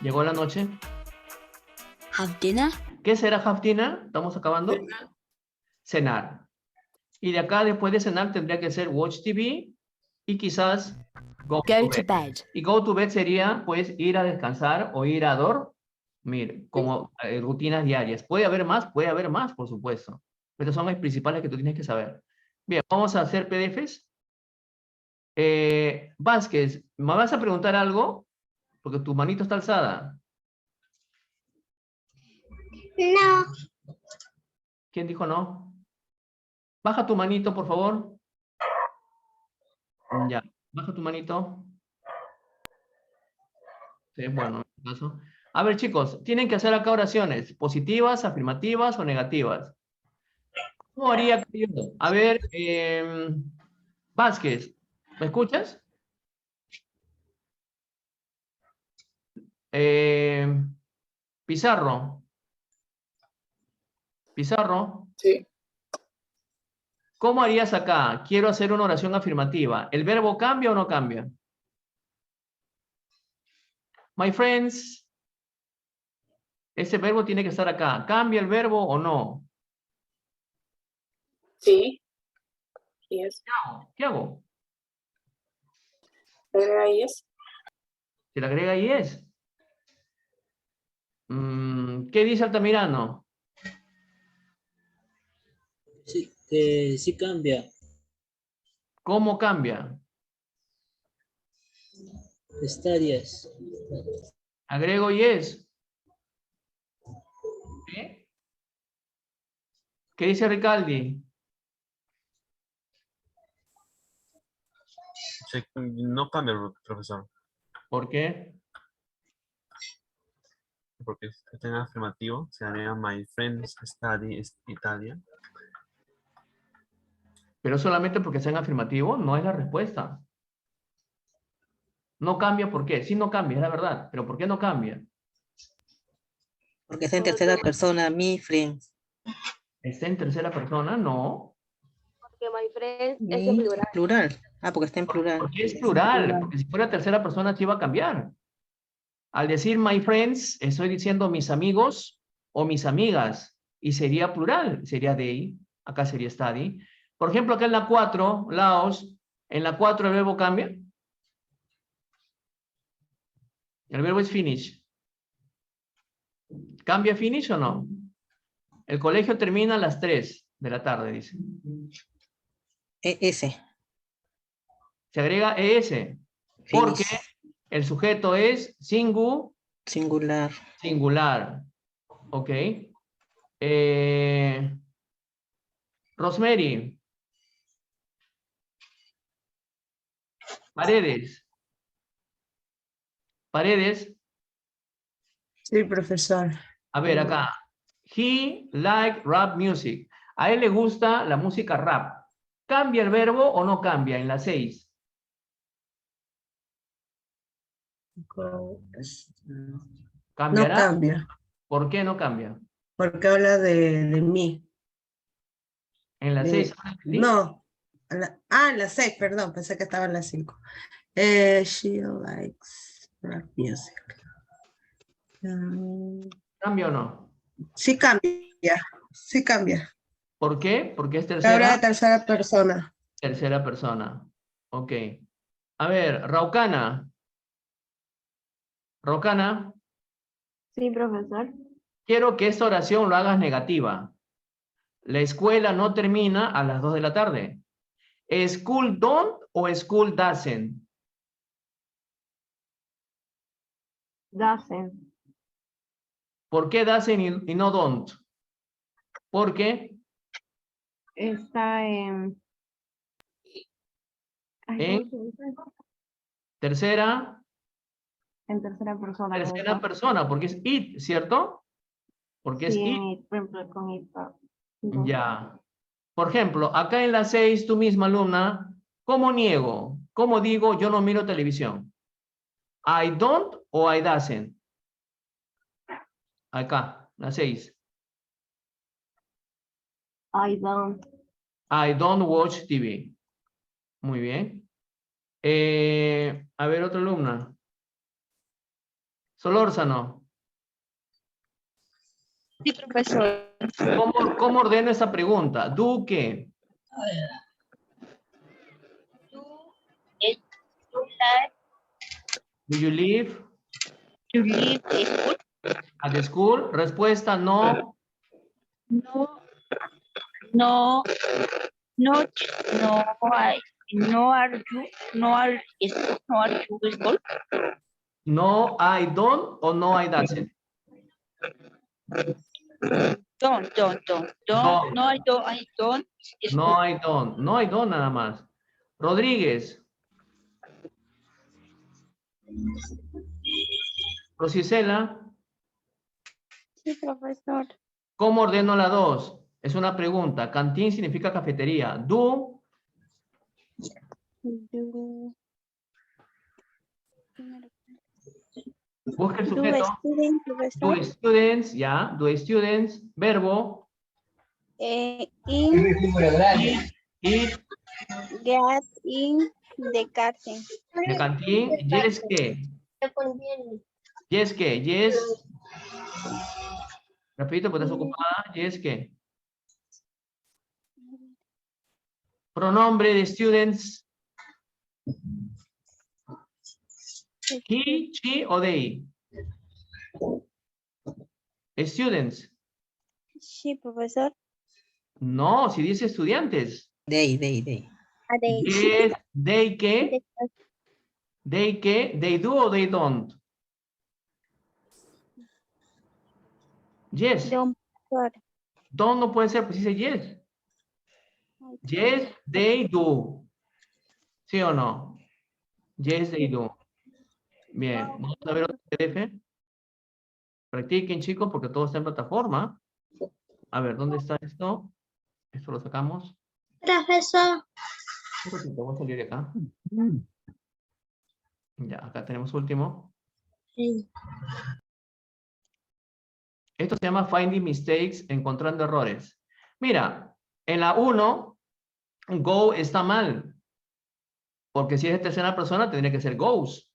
Llegó la noche. Have dinner. ¿Qué será have dinner? ¿Estamos acabando? Cenar. Y de acá, después de cenar, tendría que ser watch TV y quizás go to bed. Y go to bed sería, pues, ir a descansar o ir a dormir, como rutinas diarias. Puede haber más, por supuesto. Pero son las principales que tú tienes que saber. Bien, vamos a hacer PDFs. Vázquez, ¿me vas a preguntar algo? Porque tu manito está alzada. No. ¿Quién dijo no? Baja tu manito, por favor. Ya, baja tu manito. Sí, bueno, en este caso. A ver, chicos, tienen que hacer acá oraciones positivas, afirmativas o negativas. ¿Cómo haría yo? A ver, Vázquez, ¿me escuchas? Pizarro. Pizarro. Sí. ¿Cómo harías acá? Quiero hacer una oración afirmativa. ¿El verbo cambia o no cambia? My friends. Ese verbo tiene que estar acá. ¿Cambia el verbo o no? Sí. Yes. ¿Qué hago? Yes. Se le agrega yes. ¿Qué dice Altamirano? Sí, sí cambia. ¿Cómo cambia? Estadias. Agrego yes. ¿Sí? ¿Qué dice Ricaldi? No cambia, profesor. ¿Por qué? Porque está en afirmativo, se agrega my friends study Italia. Pero solamente porque sea en afirmativo no es la respuesta. No cambia, ¿por qué? Sí, no cambia, es la verdad. Pero ¿por qué no cambia? Porque está en tercera persona, mi friends. ¿Está en tercera persona? No. Porque my friend es Mi en plural. plural. Ah, porque está en plural. Porque es plural. Porque si fuera tercera persona sí iba a cambiar. Al decir my friends, estoy diciendo mis amigos o mis amigas. Y sería plural. Sería they. Acá sería study. Por ejemplo, acá en la 4, Laos, en la 4 el verbo cambia. El verbo es finish. ¿Cambia finish o no? El colegio termina a las 3 de la tarde, dice. ES. Se agrega ES. Porque el sujeto es singular. Singular. Ok. Rosemary. Paredes. Paredes. Sí, profesor. A ver, acá. He like rap music. A él le gusta la música rap. ¿Cambia el verbo o no cambia en la 6? ¿Cambiará? No cambia, ¿Por qué no cambia? porque habla de mí. En la 6. No, en la 6, perdón, pensé que estaba en la 5. She likes rap music. ¿Cambia o no? Sí cambia, sí cambia. ¿Por qué? Porque es Habla de tercera persona. Tercera persona. Ok. A ver, Raucana. Raucana. Sí, profesor. Quiero que esta oración lo hagas negativa. La escuela no termina a las 2 de la tarde. ¿School don't o school doesn't? Doesn't. ¿Por qué doesn't y no don't? ¿Por qué? Está en... ¿En? Tercera. En tercera persona. Tercera persona, porque es it, ¿cierto? Porque es Sí, it. por ejemplo, con it. Ya. Por ejemplo, acá en la 6, tú misma, alumna, ¿cómo niego? ¿Cómo digo yo no miro televisión? I don't o I doesn't. Acá, la 6. I don't. I don't watch TV. Muy bien. A ver, otra alumna. Solórzano. Sí, profesor. ¿Cómo ordeno esa pregunta? ¿Do qué? Do you live? You live in school? At the school. Respuesta no. No, no, are you school? No, I don't o no, I doesn't. Don't. No, I don't. No, I don't. No, I don't nada más. Rodríguez. Rosicela. Sí, profesor. ¿Cómo ordeno la 2? Es una pregunta. Cantín significa cafetería. Do. Busca el sujeto. Do students, ya. Do students. Verbo. In. Eat. Get in the garden. De cantín. Yes, ¿qué? Yes, ¿qué? Yes. Rapidito, porque estás ocupada. Yes, ¿qué? Pronombre de students. He, she o they. Students. Sí, profesor. No, si dice estudiantes. They. Yes, they qué? They qué? They do o they don't. Yes. Don't no puede ser, pues dice yes. Yes, they do. ¿Sí o no? Yes, they do. Bien, vamos a ver otro PDF. Practiquen, chicos, porque todo está en plataforma. A ver, ¿dónde está esto? Esto lo sacamos. Profesor. Un ratito, voy a salir de acá. Ya, acá tenemos último. Sí. Esto se llama Finding Mistakes, encontrando errores. Mira, en la 1, go está mal. Porque si es de tercera persona, tendría que ser goes.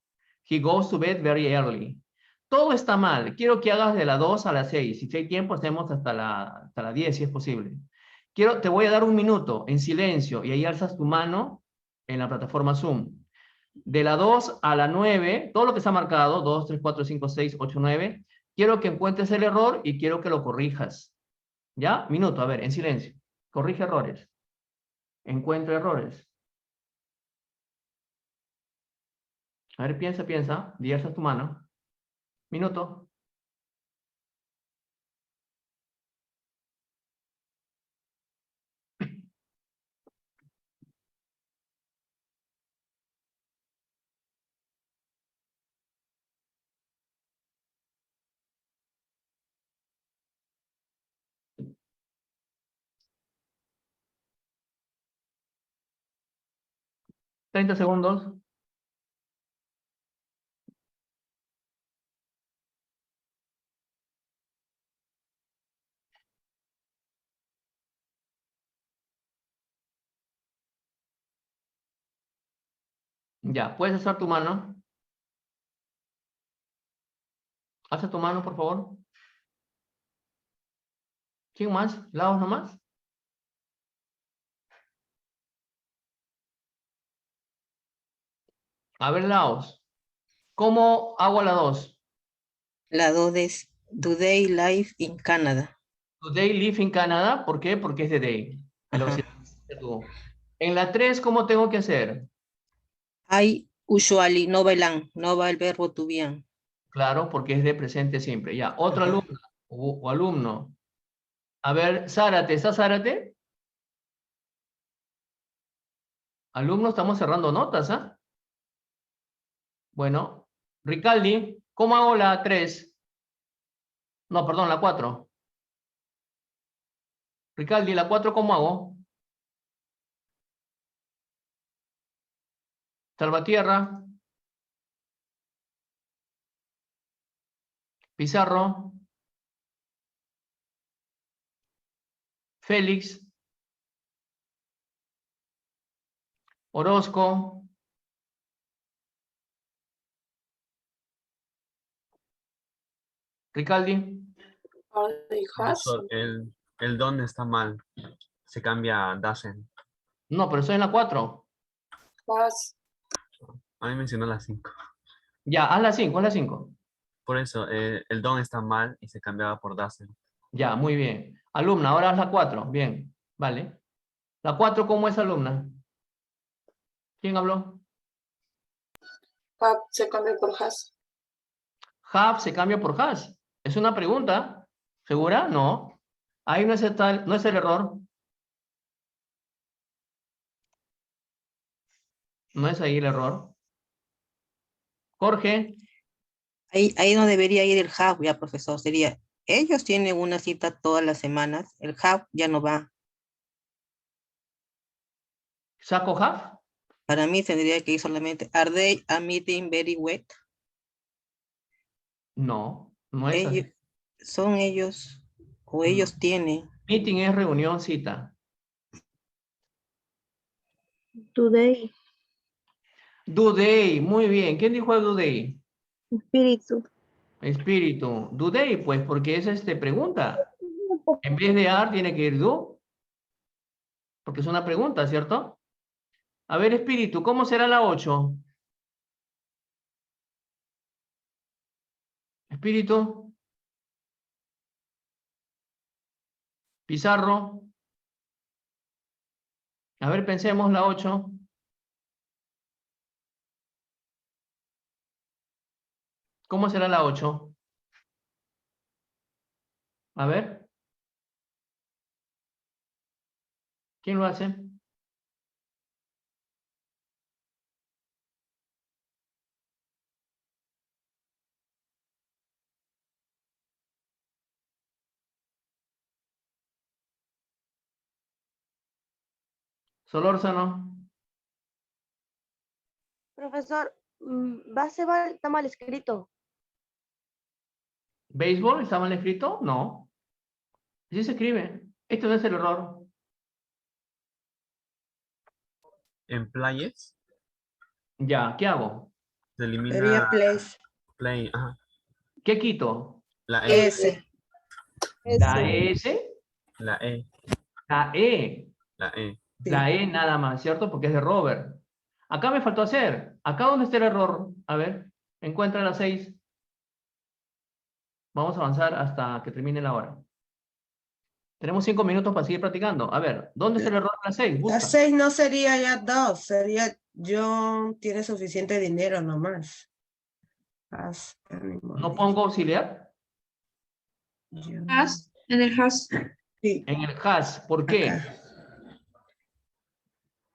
He goes to bed very early. Todo está mal. Quiero que hagas de la 2 a la 6. Si hay tiempo, hacemos hasta la 10, si es posible. Te voy a dar un minuto en silencio y ahí alzas tu mano en la plataforma Zoom. De la 2 a la 9, todo lo que está marcado, 2, 3, 4, 5, 6, 8, 9, quiero que encuentres el error y quiero que lo corrijas. ¿Ya? Minuto, a ver, en silencio. Corrige errores. Encuentra errores. A ver, piensa. Y alzas tu mano. Minuto. ¿30 segundos? Ya, ¿puedes alzar tu mano? Alza tu mano, por favor. ¿Quién más? ¿Laos nomás? A ver, Laos. ¿Cómo hago la 2? La 2 es Do they live in Canada? Do they live in Canada? ¿Por qué? Porque es de they. El auxiliar. En la 3, ¿cómo tengo que hacer? I usually, no va el verbo to be. Claro, porque es de presente siempre. Ya, otro alumno o alumno. A ver, Zárate, ¿está Zárate? Alumno, estamos cerrando notas, ¿ah? Bueno, Ricaldi, ¿cómo hago la 3? No, perdón, la 4. Ricaldi, ¿la 4 cómo hago? Salvatierra. Pizarro. Félix. Orozco. Ricaldi. Profesor, el don está mal. Se cambia a doesn't. No, pero estoy en la 4. A mí mencionó las 5. Ya, haz la 5, haz la 5. Por eso, el don está mal y se cambiaba por doesn't. Ya, muy bien. Alumna, ahora haz la 4. Bien, vale. La 4, ¿cómo es, alumna? ¿Quién habló? Have se cambia por has. Have se cambia por has. Es una pregunta. ¿Segura? No. Ahí no es el error. No es ahí el error. Jorge. Ahí no debería ir el have, ya, profesor. Sería, ellos tienen una cita todas las semanas. El have ya no va. ¿Saco have? Para mí tendría que ir solamente, are they a meeting very wet? No, no es así. Son ellos, o ellos tienen. Meeting es reunión, cita. Do they. Do they, muy bien. ¿Quién dijo do they? Espíritu. Espíritu. Do they, pues, porque es pregunta. En vez de are, tiene que ir do. Porque es una pregunta, ¿cierto? A ver, Espíritu, ¿cómo será la 8? Espíritu. Pizarro. A ver, pensemos la 8. ¿Cómo será la 8? A ver. ¿Quién lo hace? Solórzano. Profesor, baseball está mal escrito. ¿Béisbol está mal escrito? No. Así se escribe. Este no es el error. En playas Ya, ¿qué hago? se Sería elimina place. play. Ajá. ¿Qué quito? La E. S. La S, La E. la E. La E. La E nada más, ¿cierto? Porque es de Robert. Acá me faltó hacer. Acá donde está el error. A ver, encuentra la 6. Vamos a avanzar hasta que termine la hora. Tenemos 5 minutos para seguir practicando. A ver, ¿dónde está el error de la 6? La Busca. 6 no sería ya 2, sería John tiene suficiente dinero nomás. ¿No pongo auxiliar? Has, en el has. Sí. En el has. ¿Por qué? Acá.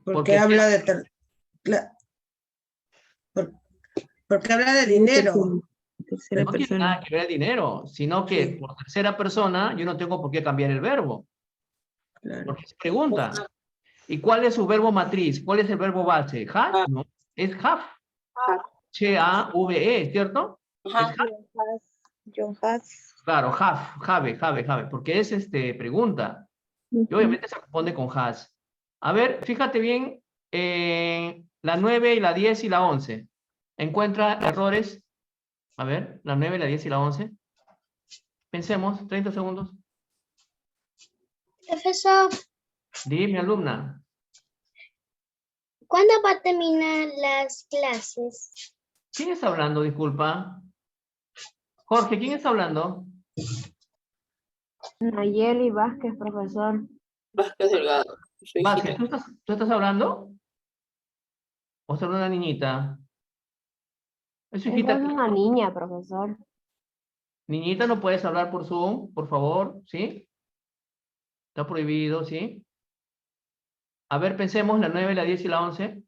Porque Porque habla de porque habla de dinero. no tiene nada que ver el dinero, sino que Sí. por tercera persona yo no tengo por qué cambiar el verbo. Claro. Porque se pregunta. ¿Y cuál es su verbo matriz? ¿Cuál es el verbo base? ¿Has? No, es have. H-A-V-E, ¿cierto? Es have. John has. Claro, have, porque es pregunta. Y obviamente se responde con has. A ver, fíjate bien, la 9 y la 10 y la 11. Encuentra errores. A ver, la 9, la 10 y la 11. Pensemos, 30 segundos. Profesor, Dime, alumna. ¿cuándo va a terminar las clases? ¿Quién está hablando? Disculpa. Jorge, ¿quién está hablando? Nayeli Vázquez, profesor. Vázquez Delgado. su Vázquez, hijita. ¿tú estás hablando? ¿O está una niñita? ¿Es su Esa hijita? es una niña, profesor. Niñita, no puedes hablar por Zoom, por favor, ¿sí? Está prohibido, ¿sí? A ver, pensemos la 9, la 10 y la 11.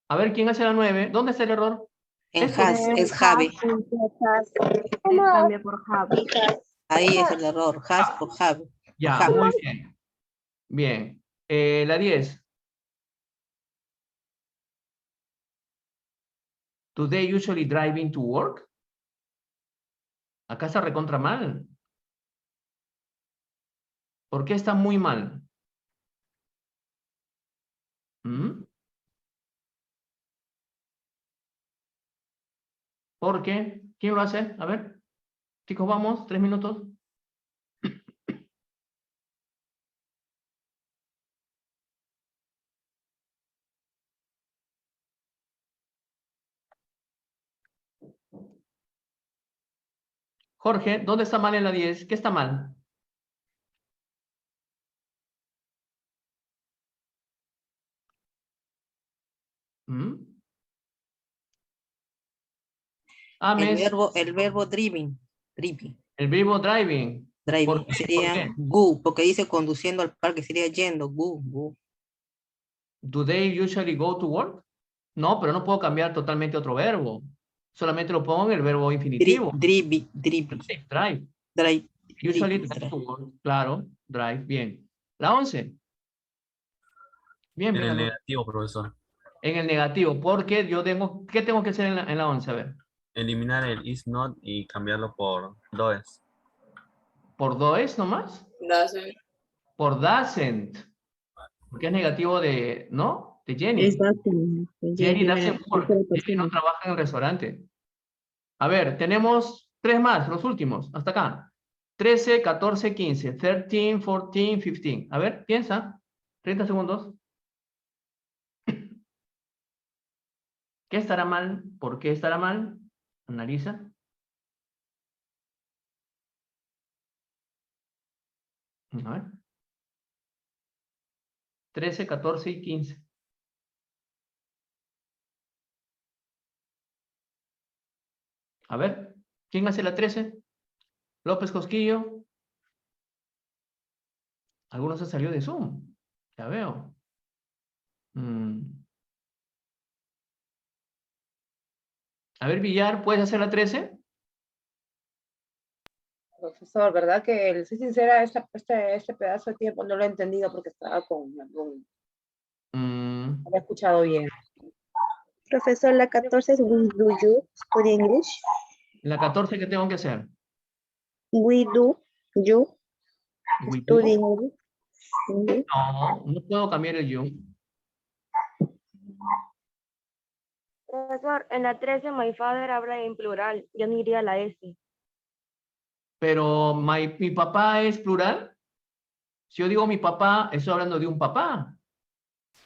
A ver, ¿quién hace la 9? ¿Dónde está el error? En has, es have. Cambia por have. Ahí es el error, has por have. Ya, Have. muy bien. Bien. La 10. Do they usually driving to work? Acá está recontra mal. ¿Por qué está muy mal? ¿Mm? ¿Por qué? ¿Quién lo hace? A ver. Chicos, vamos. 3 minutos. Jorge, ¿dónde está mal en la 10? ¿Qué está mal? ¿Mm? Ames, El verbo driving. Driving. el verbo driving. Driving. ¿Por qué? Sería ¿Por qué? go, porque dice conduciendo al parque, sería yendo, go. Do they usually go to work? No, pero no puedo cambiar totalmente otro verbo. Solamente lo pongo en el verbo infinitivo. Drive. Drive. Usually drive to work. Claro, drive. Bien. La 11. Bien, En bien. el negativo, profesor. En el negativo, porque yo tengo, ¿qué tengo que hacer en la 11? A ver. Eliminar el is not y cambiarlo por does. ¿Por does nomás? Doesn't. Por doesn't. Porque es negativo de, ¿no? De Jenny. Exactamente. Jenny Davenport. Jenny no trabaja en el restaurante. A ver, tenemos 3 más, los últimos, hasta acá. 13, 14, 15, 13, 14, 15. A ver, piensa. 30 segundos. ¿Qué estará mal? ¿Por qué estará mal? Analiza. A ver. 13, 14 y 15. A ver, ¿quién hace la 13? López Cosquillo. Algunos se salió de Zoom. Ya veo. A ver, Villar, ¿puedes hacer la 13? Profesor, ¿verdad que, le soy sincera, este pedazo de tiempo no lo he entendido porque estaba con algún... No lo he escuchado bien. Profesor, la 14 es we do you study English. La 14, ¿qué tengo que hacer? We do you We study do. English. Ujú. No puedo cambiar el you. Profesor, en la 13 my father habla en plural. Yo no iría a la S. Pero mi papá es plural. Si yo digo mi papá, estoy hablando de un papá.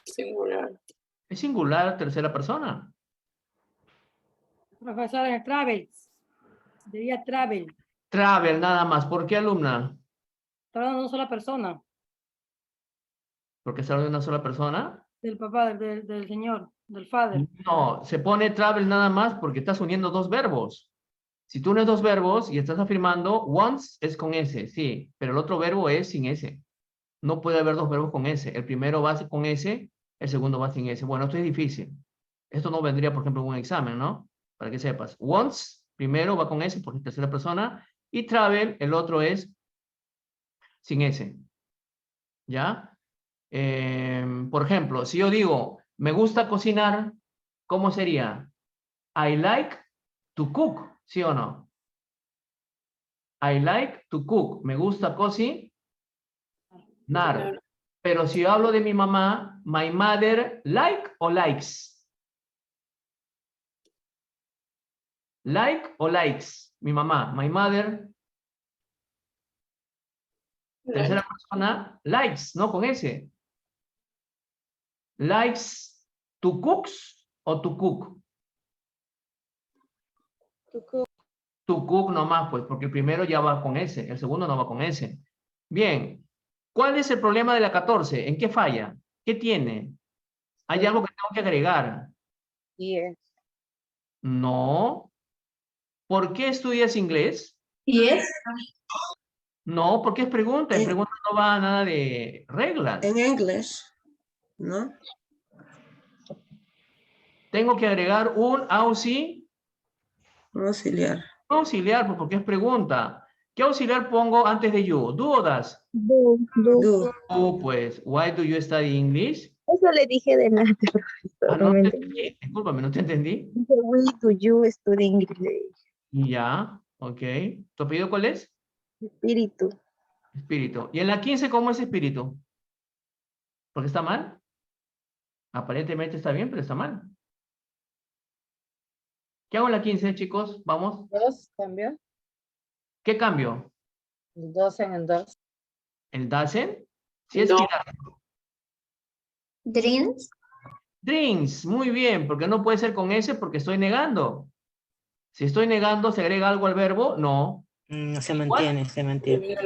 Singular. Es singular, tercera persona. Profesor, en travels. Diría travel. Travel, nada más. ¿Por qué, alumna? Está hablando de una sola persona. ¿Porque está hablando de una sola persona? Del papá, del señor, del father. No, se pone travel nada más porque estás uniendo 2 verbos. Si tú unes 2 verbos y estás afirmando, once es con S, sí, pero el otro verbo es sin S. No puede haber 2 verbos con S. El primero va con S, el segundo va sin S. Bueno, esto es difícil. Esto no vendría, por ejemplo, en un examen, ¿no? Para que sepas. Once, primero va con S porque es tercera persona, y travel, el otro es sin S. ¿Ya? Por ejemplo, si yo digo, me gusta cocinar, ¿cómo sería? I like to cook, ¿sí o no? I like to cook. Me gusta cocinar. Pero si yo hablo de mi mamá, my mother like o likes. Like o likes. Mi mamá, my mother. Tercera persona, likes, no con S. Likes to cooks o to cook. To cook nomás, pues, porque el primero ya va con S, el segundo no va con S. Bien, ¿cuál es el problema de la 14? ¿En qué falla? ¿Qué tiene? ¿Hay algo que tengo que agregar? Yes. No. ¿Por qué estudias inglés? Yes. No, porque es pregunta. En pregunta no va nada de reglas. En inglés, ¿no? Tengo que agregar un auxiliar. Auxiliar, pues, porque es pregunta. ¿Qué auxiliar pongo antes de you? ¿Do o das? Do. Do, pues. Why do you study English? Eso le dije de nada, profesor. No te entendí. Discúlpame, no te entendí. Dice, we do you study English. Ya, ok. ¿Tu apellido cuál es? Espíritu. Espíritu. ¿Y en la 15 cómo es espíritu? ¿Porque está mal? Aparentemente está bien, pero está mal. ¿Qué hago en la 15, chicos? Vamos. 2 cambio. ¿Qué cambio? El 2 en el 2. ¿El doesn't? Sí, es No. Dreams. Drinks, muy bien, porque no puede ser con S porque estoy negando. Si estoy negando, ¿se agrega algo al verbo? No. No se mantiene, se mantiene.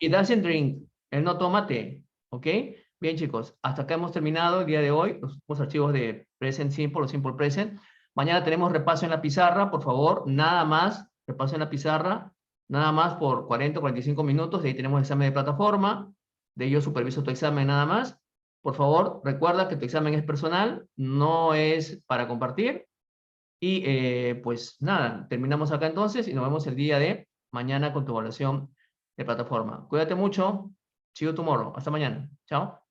He doesn't drink. Él no toma té. ¿Ok? Bien, chicos. Hasta acá hemos terminado el día de hoy. Los archivos de present simple o simple present. Mañana tenemos repaso en la pizarra. Por favor, nada más. Repaso en la pizarra. Nada más por 40 o 45 minutos. De ahí tenemos examen de plataforma. De ello superviso tu examen nada más. Por favor, recuerda que tu examen es personal. No es para compartir. Y pues nada, terminamos acá entonces y nos vemos el día de mañana con tu evaluación de plataforma. Cuídate mucho. See you tomorrow. Hasta mañana. Chao.